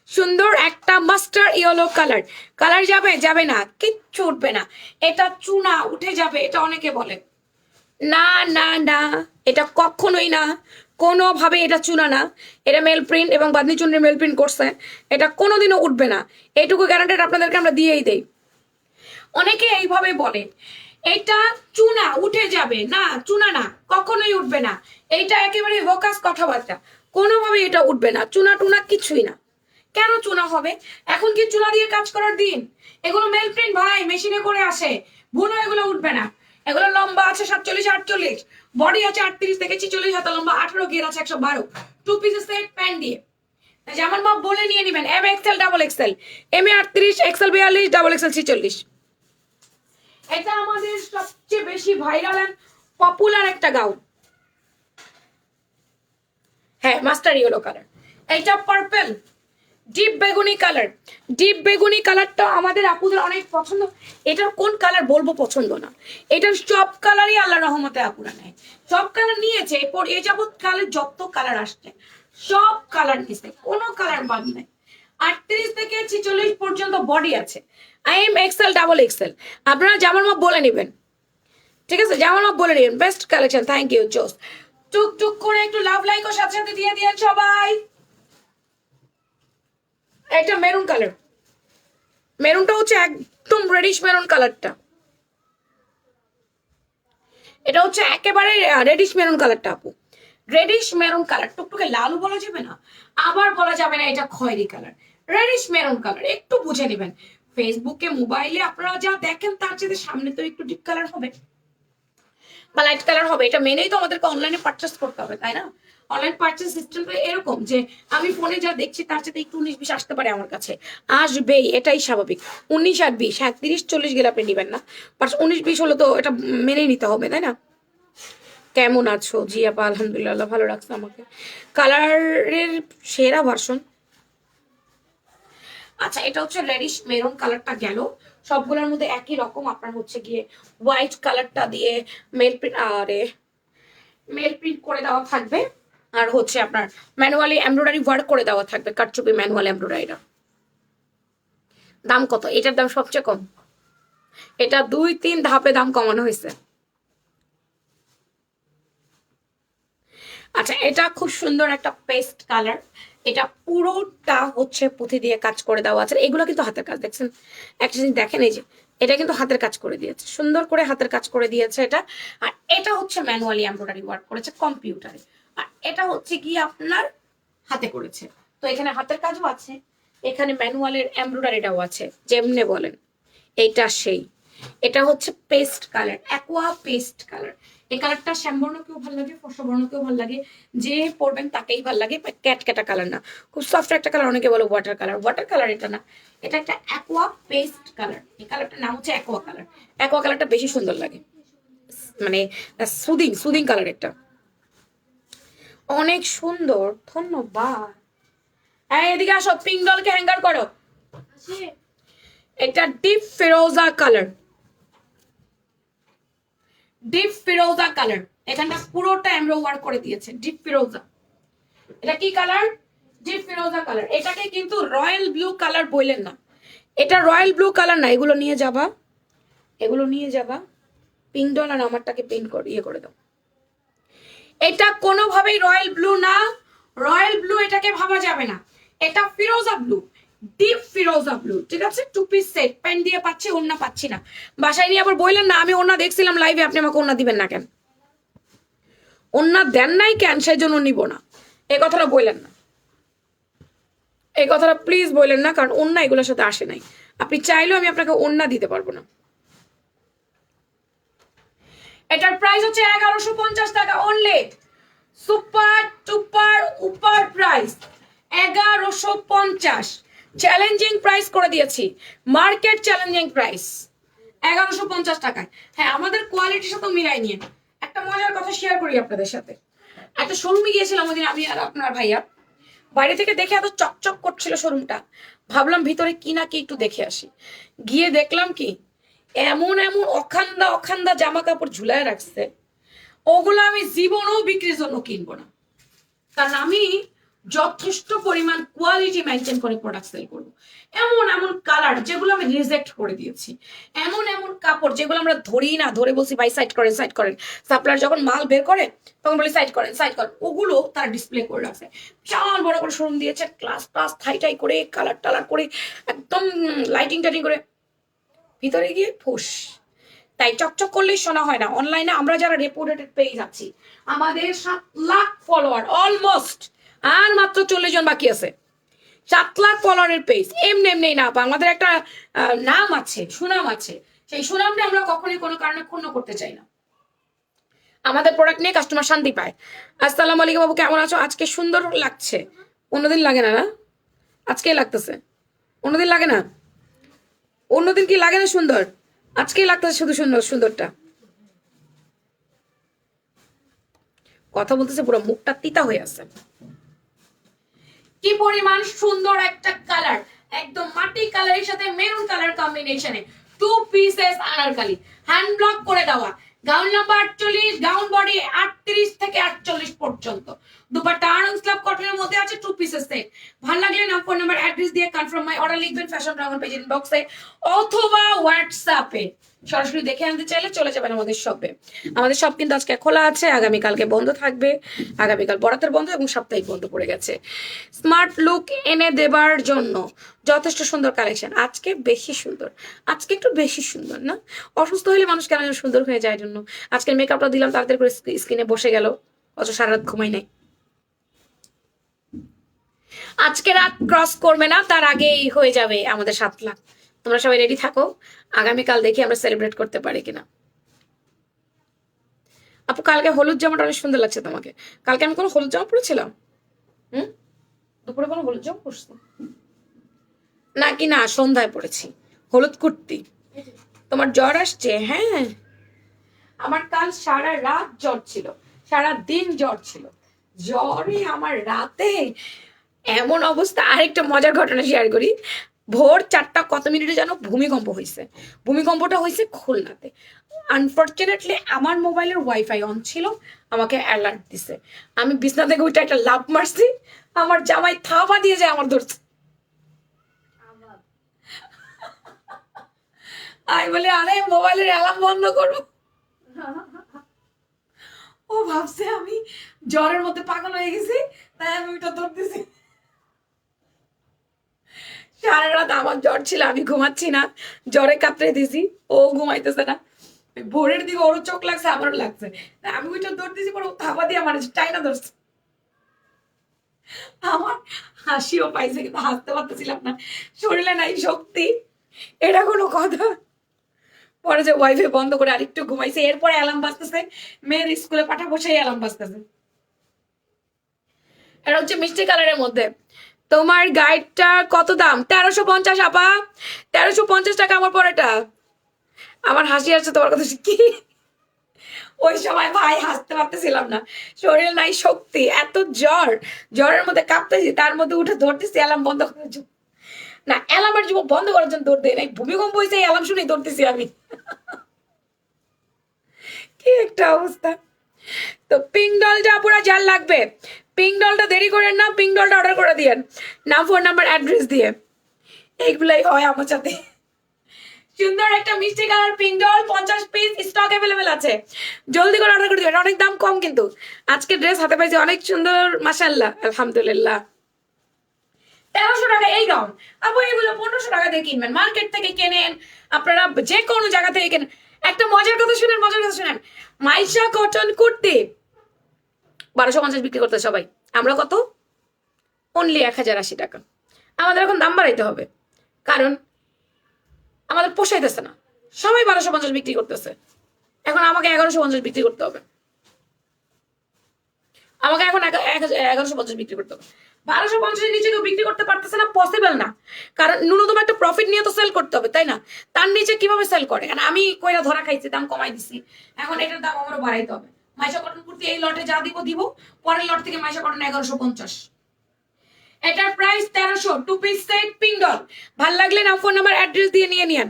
সুন্দর একটা মাস্টার ইয়েলো কালার। কালার যাবে যাবে না, কিচ্ছু উঠবে না। এটা চুনা উঠে যাবে, এটা অনেকে বলে। না না না, এটা কখনোই না, কোনোভাবে এটা চুনা না। এটা মেল প্রিন্ট এবং বাদনি চুনরি মেল প্রিন্ট করছে, এটা কোনোদিনও উঠবে না। এইটুকু গ্যারান্টেড আপনাদেরকে আমরা দিয়েই দেই। অনেকে এইভাবে বলে এটা চুনা উঠে যাবে, না চুনা না, কখনোই উঠবে না। এইটা একেবারে ভোকাস কথাবার্তা, কোনোভাবে এটা উঠবে না, চুনা টুনা কিছুই না। কেন চুনা হবে? এখন কি চুনা দিয়ে কাজ করার দিন? এগুলো মেল প্রিন্ট ভাই, মেশিনে করে আসে, বুনো, এগুলো উঠবে না। এগুলো লম্বা আছে 47-48, বডি আছে 38 থেকে 46 হাতা লম্বা, 18 ঘের আছে 112, 2 পিসের সেট প্যান্ট দিয়ে। যেমন মাপ বলে নিয়ে নেবেন, M XL, double XL, M এ 38, এক্সেল 42, ডাবল এক্সেল 46। এটা আমাদের সবচেয়ে বেশি ভাইরাল এন্ড পপুলার একটা গাউন। হ্যাঁ, মাস্টার ইয়েলো কালার। এটা পার্পল, ডিপ বেগুনি কালার। ডিপ বেগুনি কালারটা আমাদের আপুদের অনেক পছন্দ। এটার কোন কালার বলবো পছন্দ না, এটার সব কালারই আল্লাহ রহমতে আপুরা নেয়। সব কালার নিয়েছে, এরপর এ যাবৎ কালে যত কালার আসছে সব কালার নিয়েছে, কোনো কালার বাদ নাই। 38 থেকে 46 পর্যন্ত বডি আছে, এম এক্সেল, ডাবল এক্সেল। আপনারা যেমন মাপ বলে নেবেন, ঠিক আছে, যেমন মাপ বলে নেবেন। বেস্ট কালেকশন, থ্যাংক ইউ জোস। টুক টুক করে একটু লাভ লাইক ও সাথে সাথে দিয়ে দিয়েন সবাই। এটা মেরুন কালার, মেরুনটা হচ্ছে একদম রেডিশ মেরুন কালারটা। এটা হচ্ছে একেবারে রেডিশ মেরুন কালারটা আপু, রেডিশ মেরুন কালার। টুকটুকে লালও বলা যাবে না, আবার বলা যাবে না এটা খয়েরি কালার, রেডিশ মেরুন কালার। একটু বুঝে নেবেন, ফেসবুকে মোবাইলে আপনারা যা দেখেন তার চেয়ে সামনে তো একটু ডিপ কালার হবে বা লাইট কালার হবে, এটা মেনেই তো আমাদেরকে অনলাইনে পারচেস করতে হবে, তাই না? অনলাইন পারচেস সিস্টেমটা এরকম যে আমি ফোনে যা দেখছি তার চেয়ে একটু 19-20 আসতে পারে আমার কাছে, আসবেই, এটাই স্বাভাবিক। 19 আর 20, হ্যাঁ 30-40 গেলে আপনি নেবেন না, বাট 19-20 হলে তো এটা মেনেই নিতে হবে, তাই না? কেমন আছো? জি আপা, আলহামদুলিল্লাহ, ভালো লাগছে আমাকে। কালারের সেরা ভার্সন। আচ্ছা, এটা হচ্ছে রেডিশ মেরুন কালারটা গেল, সবগুলোর মধ্যে একই রকম। আপনার হচ্ছে গিয়ে হোয়াইট কালারটা দিয়ে মেল প্রিন্ট, আরে মেল প্রিন্ট করে দেওয়া থাকবে, আর হচ্ছে আপনার ম্যানুয়ালি এমব্রয়ডারি ওয়ার্ক করে দেওয়া থাকবে, কাটচুপি ম্যানুয়াল এমব্রয়ডারিটা। দাম কত? এটার দাম সবচেয়ে কম, এটা 2-3 ধাপে দাম কমানো হয়েছে। আচ্ছা, এটা খুব সুন্দর একটা পেস্ট কালার, এটা পুরোটা হচ্ছে পুঁথি দিয়ে কাজ করে দেওয়া আছে। এগুলো কিন্তু হাতের কাজ, দেখছেন? একটা জিনিস দেখেন, এই যে এটা কিন্তু হাতের কাজ করে দিয়েছে, সুন্দর করে হাতের কাজ করে দিয়েছে এটা। আর এটা হচ্ছে ম্যানুয়ালি এমব্রয়ডারি ওয়ার্ক করেছে কম্পিউটারে, আর এটা হচ্ছে কি আপনার হাতে করেছে। তো এখানে হাতের কাজও আছে, এখানে ম্যানুয়ালের এমব্রয়ডারিটাও আছে, যেমনে বলেন। এইটা সেই, এটা হচ্ছে pastel colour, aqua pastel colour. এই কালারটা শ্যামবর্ণকেও ভালো লাগে, ফর্সবর্ণকেও ভালো লাগে, যে পরবেন তাকেই ভালো লাগে। ক্যাট ক্যাটা কালার না, খুব সফট একটা কালার। অনেকে বলে ওয়াটার কালার, ওয়াটার কালার এটা না, এটা একটা অ্যাকোয়া পেস্ট কালার। এই কালারটার নাম হচ্ছে অ্যাকোয়া কালার। অ্যাকোয়া কালারটা বেশি সুন্দর লাগে, মানে সুদিং সুদিং কালার একটা, অনেক সুন্দর। ধন্যবাদ। হ্যাঁ, এদিকে আসো, পিঙ্ক ডলকে হ্যাঙ্গার করো। এটা ডিপ ফিরোজা কালার, ডিপ ফিরোজা কালার। এখানটা পুরোটা এমব্রো ওয়ার্ক করে দিয়েছে, ডিপ ফিরোজা। এটা কি কালার? ডিপ ফিরোজা কালার। এটাকে কিন্তু রয়্যাল ব্লু কালার বললেন না, এটা রয়্যাল ব্লু কালার না। এগুলো নিয়ে যাবা, এগুলো নিয়ে যাবা, পিঙ্ক ডল আর আমারটাকে পেন্ট করে ইয়ে করে দাও। এটা কোনোভাবেই রয়্যাল ব্লু না, রয়্যাল ব্লু এটাকে ভাবা যাবে না। এটা ফিরোজা ব্লু, ডিপ ফিরোজা ব্লু, ঠিক আছে? 2 পিস সেট, প্যান্ট দিয়ে পাচ্ছি, ওড়না পাচ্ছি না। বাসায় নিয়ে আবার বললেন না আমি ওড়না দেখছিলাম লাইভে, আপনি আমাকে ওড়না দিবেন না কেন? ওড়না দেন নাই কেন সেই জন্য নিব না, এই কথাটা বললেন না, এই কথাটা প্লিজ বললেন না, কারণ ওড়না এগুলোর সাথে আসে নাই। আপনি চাইলেও আমি আপনাকে ওড়না দিতে পারবো না। এটার প্রাইস হচ্ছে 1150 টাকা only. Super টুপার উপার price 1150। Challenging price করে দিয়েছি, মার্কেট চ্যালেঞ্জিং প্রাইস 1150 টাকায়। হ্যাঁ, আমাদের কোয়ালিটির সাথে মিলাই নিয়ে একটা মজার কথা শেয়ার করি আপনাদের সাথে। একটা শোরুমে গিয়েছিলাম ওদিন আমি আর আপনার ভাইয়া, বাইরে থেকে দেখে এত চকচক করছিল শোরুমটা, ভাবলাম ভিতরে কি না কি একটু দেখে আসি। গিয়ে দেখলাম কি এমন এমন অখান্দা অখান্দা জামা কাপড় ঝুলায় রাখছে, ওগুলো আমি জীবনেও বিক্রির জন্য কিনবো না, কারণ আমি যথেষ্ট পরিমাণ কোয়ালিটি মেনটেন করে প্রোডাক্ট সেল করবো। এমন এমন কালার যেগুলো আমি রিজেক্ট করে দিয়েছি, এমন এমন কাপড় যেগুলো আমরা ধরি না, ধরে বলছি ভাই সাইড করেন সাইড করেন, সাপ্লায়ার যখন মাল বের করে তখন বলি সাইড করেন সাইড করেন, ওগুলো তারা ডিসপ্লে করে রাখছে। বিশাল বড় করে শোরুম দিয়েছে, ক্লাস ক্লাস থাই টাই করে কালার টালার করে একদম লাইটিং টাইটিং করে, ভিতরে গিয়ে ফুস। তাই চকচক করলেই শোনা হয় না। অনলাইনে আমরা যারা রেপুটেড পেজ আছি, আমাদের 7 লাখ ফলোয়ার অলমোস্ট, আর মাত্র 40 জন বাকি আছে। 7 লাখ ফলোয়ারের পেজ এমনি এমনি না, আমাদের একটা নাম আছে, সুনাম আছে। সেই সুনামটা আমরা কখনোই কোনো কারণে ক্ষুণ্ণ করতে চাই না। আমাদের প্রোডাক্ট নিয়ে কাস্টমার শান্তি পায়। আসসালামু আলাইকুম বাবু, কেমন আছো? আজকে সুন্দর লাগছে, অন্যদিন লাগে না? না আজকেই লাগতেছে, অন্যদিন লাগে না? অন্যদিন কি লাগে না সুন্দর? আজকেই লাগতেছে শুধু সুন্দর, সুন্দরটা। কথা বলতেছে পুরো মুখটা তিতা হয়ে আছে। কি পরিমাণ সুন্দর একটা কালার, একদম মাটি কালারের সাথে মেরুন কালার কম্বিনেশনে 2 পিসেস আনারকলি, হ্যান্ড ব্লক করে দেওয়া। গাউন নাম্বার 48, গাউন বডি 38 থেকে 48 পর্যন্ত। দুপাট্টা আরং স্ল্যাব কটনের মধ্যে আছে, 2 পিসেস সেট। ভালো লাগলে নাম, ফোন নাম্বার, অ্যাড্রেস দিয়ে কনফার্ম মাই অর্ডার লিখবেন ফ্যাশন ড্রাগন পেজ ইনবক্সে অথবা হোয়াটসঅ্যাপে। সরাসরি দেখে আনতে চাইলে চলে যাবেন আমাদের শপে। আমাদের শপ কিন্তু আজকে খোলা আছে, আগামীকালকে বন্ধ থাকবে। আগামীকাল বরাতের বন্ধ এবং সাপ্তাহিক বন্ধ পড়ে গেছে। স্মার্ট লুক এনে দেবার জন্য যথেষ্ট সুন্দর কালেকশন। আজকে বেশি সুন্দর, আজকে একটু বেশি সুন্দর না? অসুস্থ হলে মানুষ কেন যেন সুন্দর হয়ে যায় জন্য আজকের মেকআপটা দিলাম, তাড়াতাড়ি করে স্কিনে বসে গেল, অত সারা রাত ঘুমাই নাই। আজকে রাত ক্রস করবে না, তার আগেই হয়ে যাবে আমাদের 7 লাখ। তোমরা সবাই রেডি থাকো, আগামীকাল দেখি আমরা সেলিব্রেট করতে পারি কিনা। আপু কালকে হলুদ জামাটা অনেক সুন্দর লাগছে তোমাকে। কালকে আমি কোনো হলুদ জামা পরেছিলাম? দুপুরে কোনো হলুদ জামা পরছি নাকি? না, সন্ধ্যায় পড়েছি হলুদ কুর্তি। তোমার জ্বর আসছে? হ্যাঁ, আমার কাল সারা রাত জ্বর ছিল, সারা দিন জ্বর ছিল। জ্বরে আমার রাতে এমন অবস্থা। আরেকটা মজার ঘটনা শেয়ার করি। ভোর 4টা কত মিনিটে যেন ভূমিকম্প হয়েছে। ভূমিকম্পটা হয়েছে খুলনাতে। আনফর্চুনেটলি আমার মোবাইলের ওয়াইফাই অন ছিল, আমাকে অ্যালার্ট দিছে। আমি বিছনা থেকে উঠে একটা লাফ মারছি, আমার জামাই থাবা দিয়ে যায় আমার ধরছে। আমি বলে আরে মোবাইলের অ্যালার্ম বন্ধ করো। ও ভাবছে আমি জ্বরের মধ্যে পাগল হয়ে গেছি, তাই আমি ওইটা ধরতেছি। সারা রাত আমার জ্বর ছিল, আমি ঘুমাচ্ছি না, জ্বরে কাতরে দিছি, ও ঘুমাইতেছে না। ভোরের দিকে ওরও চোখ লাগছে, আমারও লাগছে, আমি ওইটা দৌড়তেছি, পরে ও থাবা দিয়ে আমার টাইনা ধরছে। আমার হাসিও পাইছে, কিন্তু হাসতে পারতেছিলাম না, শরীরে নাই শক্তি। এটা কোনো কথা? পরে যে ওয়াইফাই বন্ধ করে আরেকটু ঘুমাইছে, এরপরে অ্যালার্ম বাজতেছে, মেয়ের স্কুলে পাঠাবো, সেই অ্যালার্ম বাজতেছে। এটা হচ্ছে মিষ্টি কালারের মধ্যে। তোমার গাইডটা কত দাম? 1350 আপা, 1350 টাকা আমার পরেটা। আমার হাসি আসছে তোমার কথা কি? ওই সময় ভাই হাসতে পারতেছিলাম না, শরীরে নাই শক্তি, এত জ্বর, জ্বরের মধ্যে কাঁপতেছি, তার মধ্যে উঠে ধরতেছি অ্যালার্ম বন্ধ করার জন্য। না, অ্যালার্মের জন্য বন্ধ করার জন্য দৌড় দেয় নাই, ভূমিকম্প হয়েছে অ্যালার্ম শুনেই দৌড়তেছি আমি। কি একটা অবস্থা। তো পিঙ্ক ডলটা পুরো যার লাগবে, পিঙ্ক ডলটা দেরি করেন না, পিঙ্ক ডলটা অর্ডার করে দিয়েন নাম, ফোন নাম্বার, অ্যাড্রেস দিয়ে। এইগুলাই হয় আমার সাথে। সুন্দর একটা মিষ্টি colour pink doll, 50 piece stock available আছে, জলদি করে অর্ডার করে দিবেন। অনেক দাম কম কিন্তু আজকে ড্রেস হাতে পাইছি অনেক সুন্দর, মাশাআল্লাহ, আলহামদুলিল্লাহ। 1300 টাকা এই গাউন, আপু এগুলো 1500 টাকা দিয়ে কিনবেন, মার্কেট থেকে কেনেন, আপনারা যে কোনো জায়গা থেকে কেনেন। একটা মজার কথা শুনেন, মজার কথা শুনেন, মাইশা কটন কুর্তি 1250 বিক্রি করতে সবাই, আমরা কত? অনলি 1080 টাকা। আমাদের এখন দাম বাড়াইতে হবে, কারণ আমাদের পোষাইতেছে না, সবাই 1250 বিক্রি করতেছে, এখন আমাকে 1150 বিক্রি করতে হবে, আমাকে এখন 1150 বিক্রি করতে হবে। 1250 নিচে কেউ বিক্রি করতে পারতেছে না, পসিবল না, কারণ ন্যূনতম একটা প্রফিট নিয়ে তো সেল করতে হবে, তাই না? তার নিচে কিভাবে সেল করে? কারণ আমি কইরা ধরা খাইছি, দাম কমাই দিছি, এখন এটার দাম আমারও বাড়াইতে হবে। মাইশা কটন কুর্তি এই লটে যা দিব দিব, পরের লট থেকে মাইশা কটন 1150, এটার price 1300, 2 piece set pink doll. ভাল লাগলে নাম, ফোন নাম্বার, অ্যাড্রেস দিয়ে নিয়ে নিয়েন,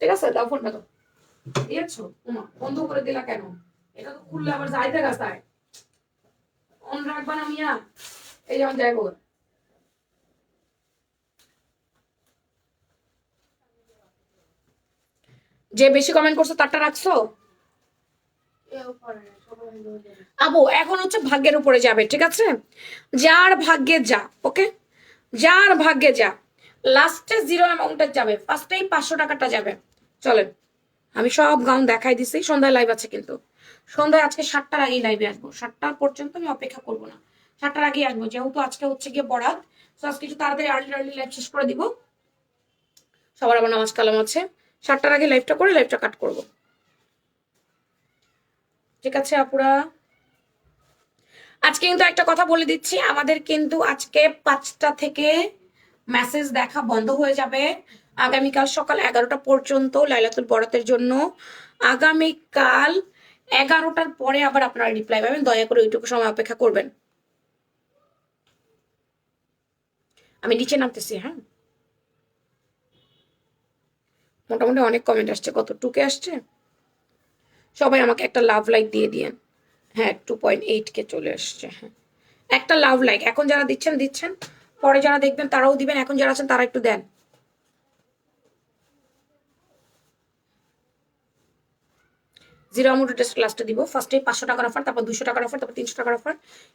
ঠিক আছে? দাও ফোনটা, তো দিয়েছো বন্ধ করে দিলা কেন? এটা তো খুললে আবার যাইতে গাছায় অন রাখবা না মিয়া, এই যেমন যাইবো। যে বেশি কমেন্ট করছো তারটা রাখছো? আপু এখন হচ্ছে ভাগ্যের উপরে যাবে, ঠিক আছে? যার ভাগ্যে যা, ওকে, যার ভাগ্যে যা, লাস্টে জিরো অ্যামাউন্টে যাবে, ফার্স্টেই 500 টাকাটা যাবে। চলেন, আমি সব গাউন দেখাই দিছি। সন্ধ্যায় লাইভ আছে কিন্তু, সন্ধ্যায় আজকে 7টার আগেই লাইভে আসবো, 7টা পর্যন্ত আমি অপেক্ষা করবো না, 7টার আগেই আসবো, যেহেতু আজকে হচ্ছে গিয়ে বরাত, তো আজকে একটু তাড়াতাড়ি আর্লি লাইভ শেষ করে দিব, সবার আবার নামাজ কালাম আছে, 7টার আগে লাইভটা করে লাইভটা কাট করব, ঠিক আছে আপুরা? আজকে কিন্তু একটা কথা বলে দিচ্ছি, আমাদের কিন্তু আজকে 5টা থেকে মেসেজ দেখা বন্ধ হয়ে যাবে, আগামীকাল সকাল 11টা পর্যন্ত লাইলাতুল বরাতের জন্য। আগামীকাল 11টার পরে আবার আপনারা রিপ্লাই পাবেন, দয়া করে ওইটুকু সময় অপেক্ষা করবেন। আমি নিচে নামতেছি, হ্যাঁ। মোটামুটি অনেক কমেন্ট আসছে, কত 2K আসছে, সবাই আমাকে একটা লাভ লাইক দিয়ে দিয়েন। হ্যাঁ 2.8K চলে আসছে, হ্যাঁ একটা লাভ লাইক, এখন যারা দিচ্ছেন দিচ্ছেন, পরে যারা দেখবেন তারাও দিবেন, এখন যারা আছেন তারা একটু দেন। জিরো অ্যামাউন্টের ড্রেস লাস্টে দিব, ফার্স্টে 500 টাকার অফার, তারপর 200 টাকার অফার, তারপর 300 টাকার অফার,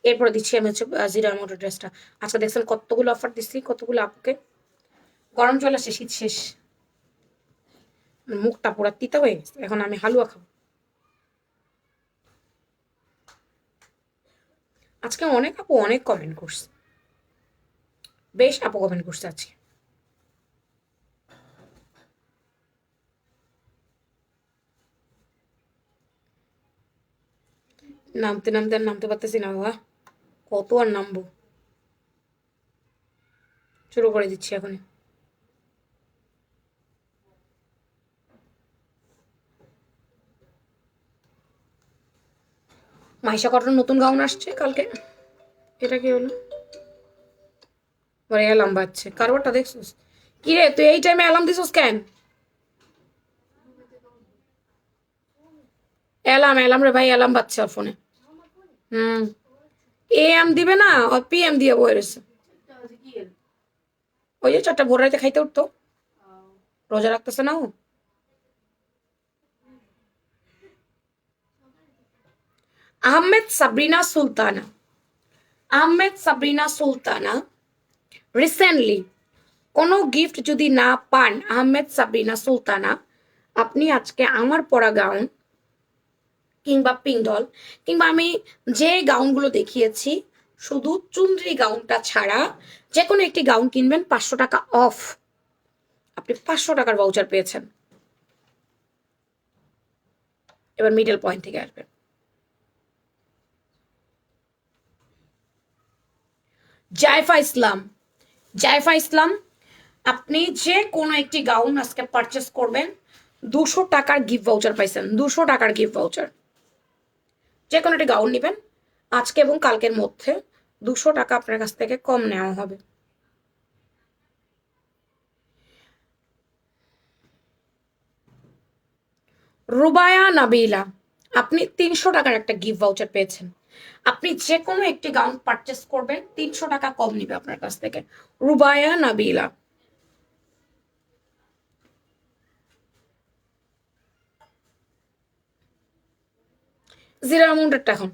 এরপরে দিচ্ছি আমি হচ্ছে জিরো অ্যামাউন্টের ড্রেসটা। আজকে দেখছেন কতগুলো অফার দিচ্ছি, কতগুলো আপুকে। গরম চলে আসছে, শীত শেষ, মুখটা পুরো তিতা হয়ে গেছে, এখন আমি হালুয়া খাবো। আজকে অনেক আপু অনেক কমেন্ট করছে, বেশ আপু কমেন্ট করছে আজকে। নামতে নামতে আর নামতে পারতেছি না বাবা, কত আর নামবো, শুরু করে দিচ্ছি এখন। মাইশা কটন নতুন গাউন আসছে কালকে, এটা কি হলো? পরে অ্যালার্ম বাজছে, কারবারটা দেখছিস? কি রে তুই এই টাইমে অ্যালার্ম দিছিস কেন? অ্যালার্ম অ্যালার্ম রে ভাই, অ্যালার্ম বাজছে ওর ফোনে। হুম, AM দিবে না, ও PM দিয়ে বয়ে রয়েছে। ওই যে 4টা ভোর রাইতে খাইতে উঠতো, রোজা রাখতেছে না ও। আহমেদ সাবরিনা সুলতানা, আহমেদ সাবরিনা সুলতানা রিসেন্টলি কোনো গিফট যদি না পান, আহমেদ সাবরিনা সুলতানা, আপনি আজকে আমার পরা গাউন কিংবা পিঙ্ক ডল কিংবা আমি যে গাউনগুলো দেখিয়েছি, শুধু চুনরি গাউনটা ছাড়া যে কোনো একটি গাউন কিনবেন, 500 টাকা অফ, আপনি 500 টাকার ভাউচার পেয়েছেন। এবার মিডল পয়েন্ট থেকে আসবেন, জাইফা ইসলাম, জাইফা ইসলাম, আপনি যে কোনো একটি গাউন আজকে পারচেস করবেন, 200 টাকার গিফট ভাউচার পাইছেন, 200 টাকার গিফট ভাউচার, যে কোনো একটি গাউন নেবেন আজকে এবং কালকের মধ্যে, 200 টাকা আপনার কাছ থেকে কম নেওয়া হবে। রুবায়া নাবিলা, আপনি 300 টাকার একটা গিফট ভাউচার পেয়েছেন। আপনি যে কোনো একটি গাউন পারচেস করবেন, 300 টাকা কম নিবে আপনার কাছ থেকে। রুবায়া নাবিলা। জিরো অ্যামাউন্টেরটা এখন।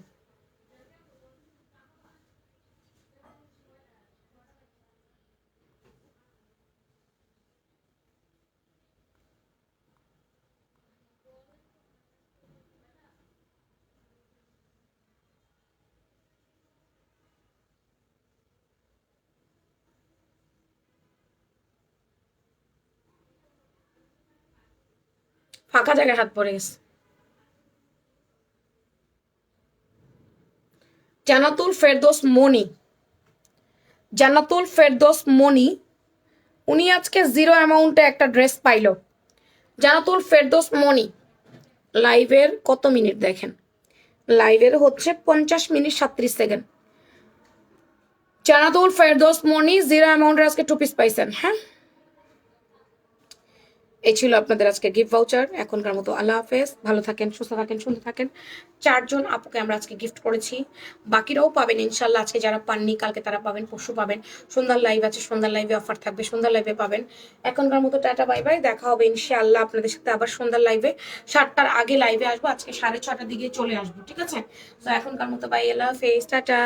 ফাঁকা জায়গায় হাত পড়ে গেছে। জান্নাতুল ফেরদৌস মনি, জান্নাতুল ফেরদৌস মনি, উনি আজকে জিরো অ্যামাউন্টে একটা ড্রেস পাইলো। জান্নাতুল ফেরদৌস মনি, লাইভের কত মিনিট দেখেন, লাইভের হচ্ছে 50 মিনিট 37 সেকেন্ড। জান্নাতুল ফেরদৌস মনি জিরো অ্যামাউন্টের আজকে 2 পিস পাইছেন। হ্যাঁ, এই ছিল আপনাদের আজকে গিফট ভাউচার। এখনকার মতো আল্লাহ হাফেজ, ভালো থাকেন, সুস্থ থাকেন, সুন্দর থাকেন। 4জন আপুকে আমরা আজকে গিফট করেছি, বাকিরাও পাবেন ইনশাল্লাহ। আজকে যারা পাননি কালকে তারা পাবেন, পরশু পাবেন। সন্ধ্যার লাইভ আছে, সন্ধ্যার লাইভে অফার থাকবে, সন্ধ্যার লাইভে পাবেন। এখনকার মতো টাটা বাই বাই, দেখা হবে ইনশাআল্লাহ আপনাদের সাথে আবার সন্ধ্যার লাইভে। 7টার আগে লাইভে আসবো, আজকে 6:30টার দিকে চলে আসবো, ঠিক আছে? তো এখনকার মতো বাই, আল্লাহ হাফেজ, টাটা।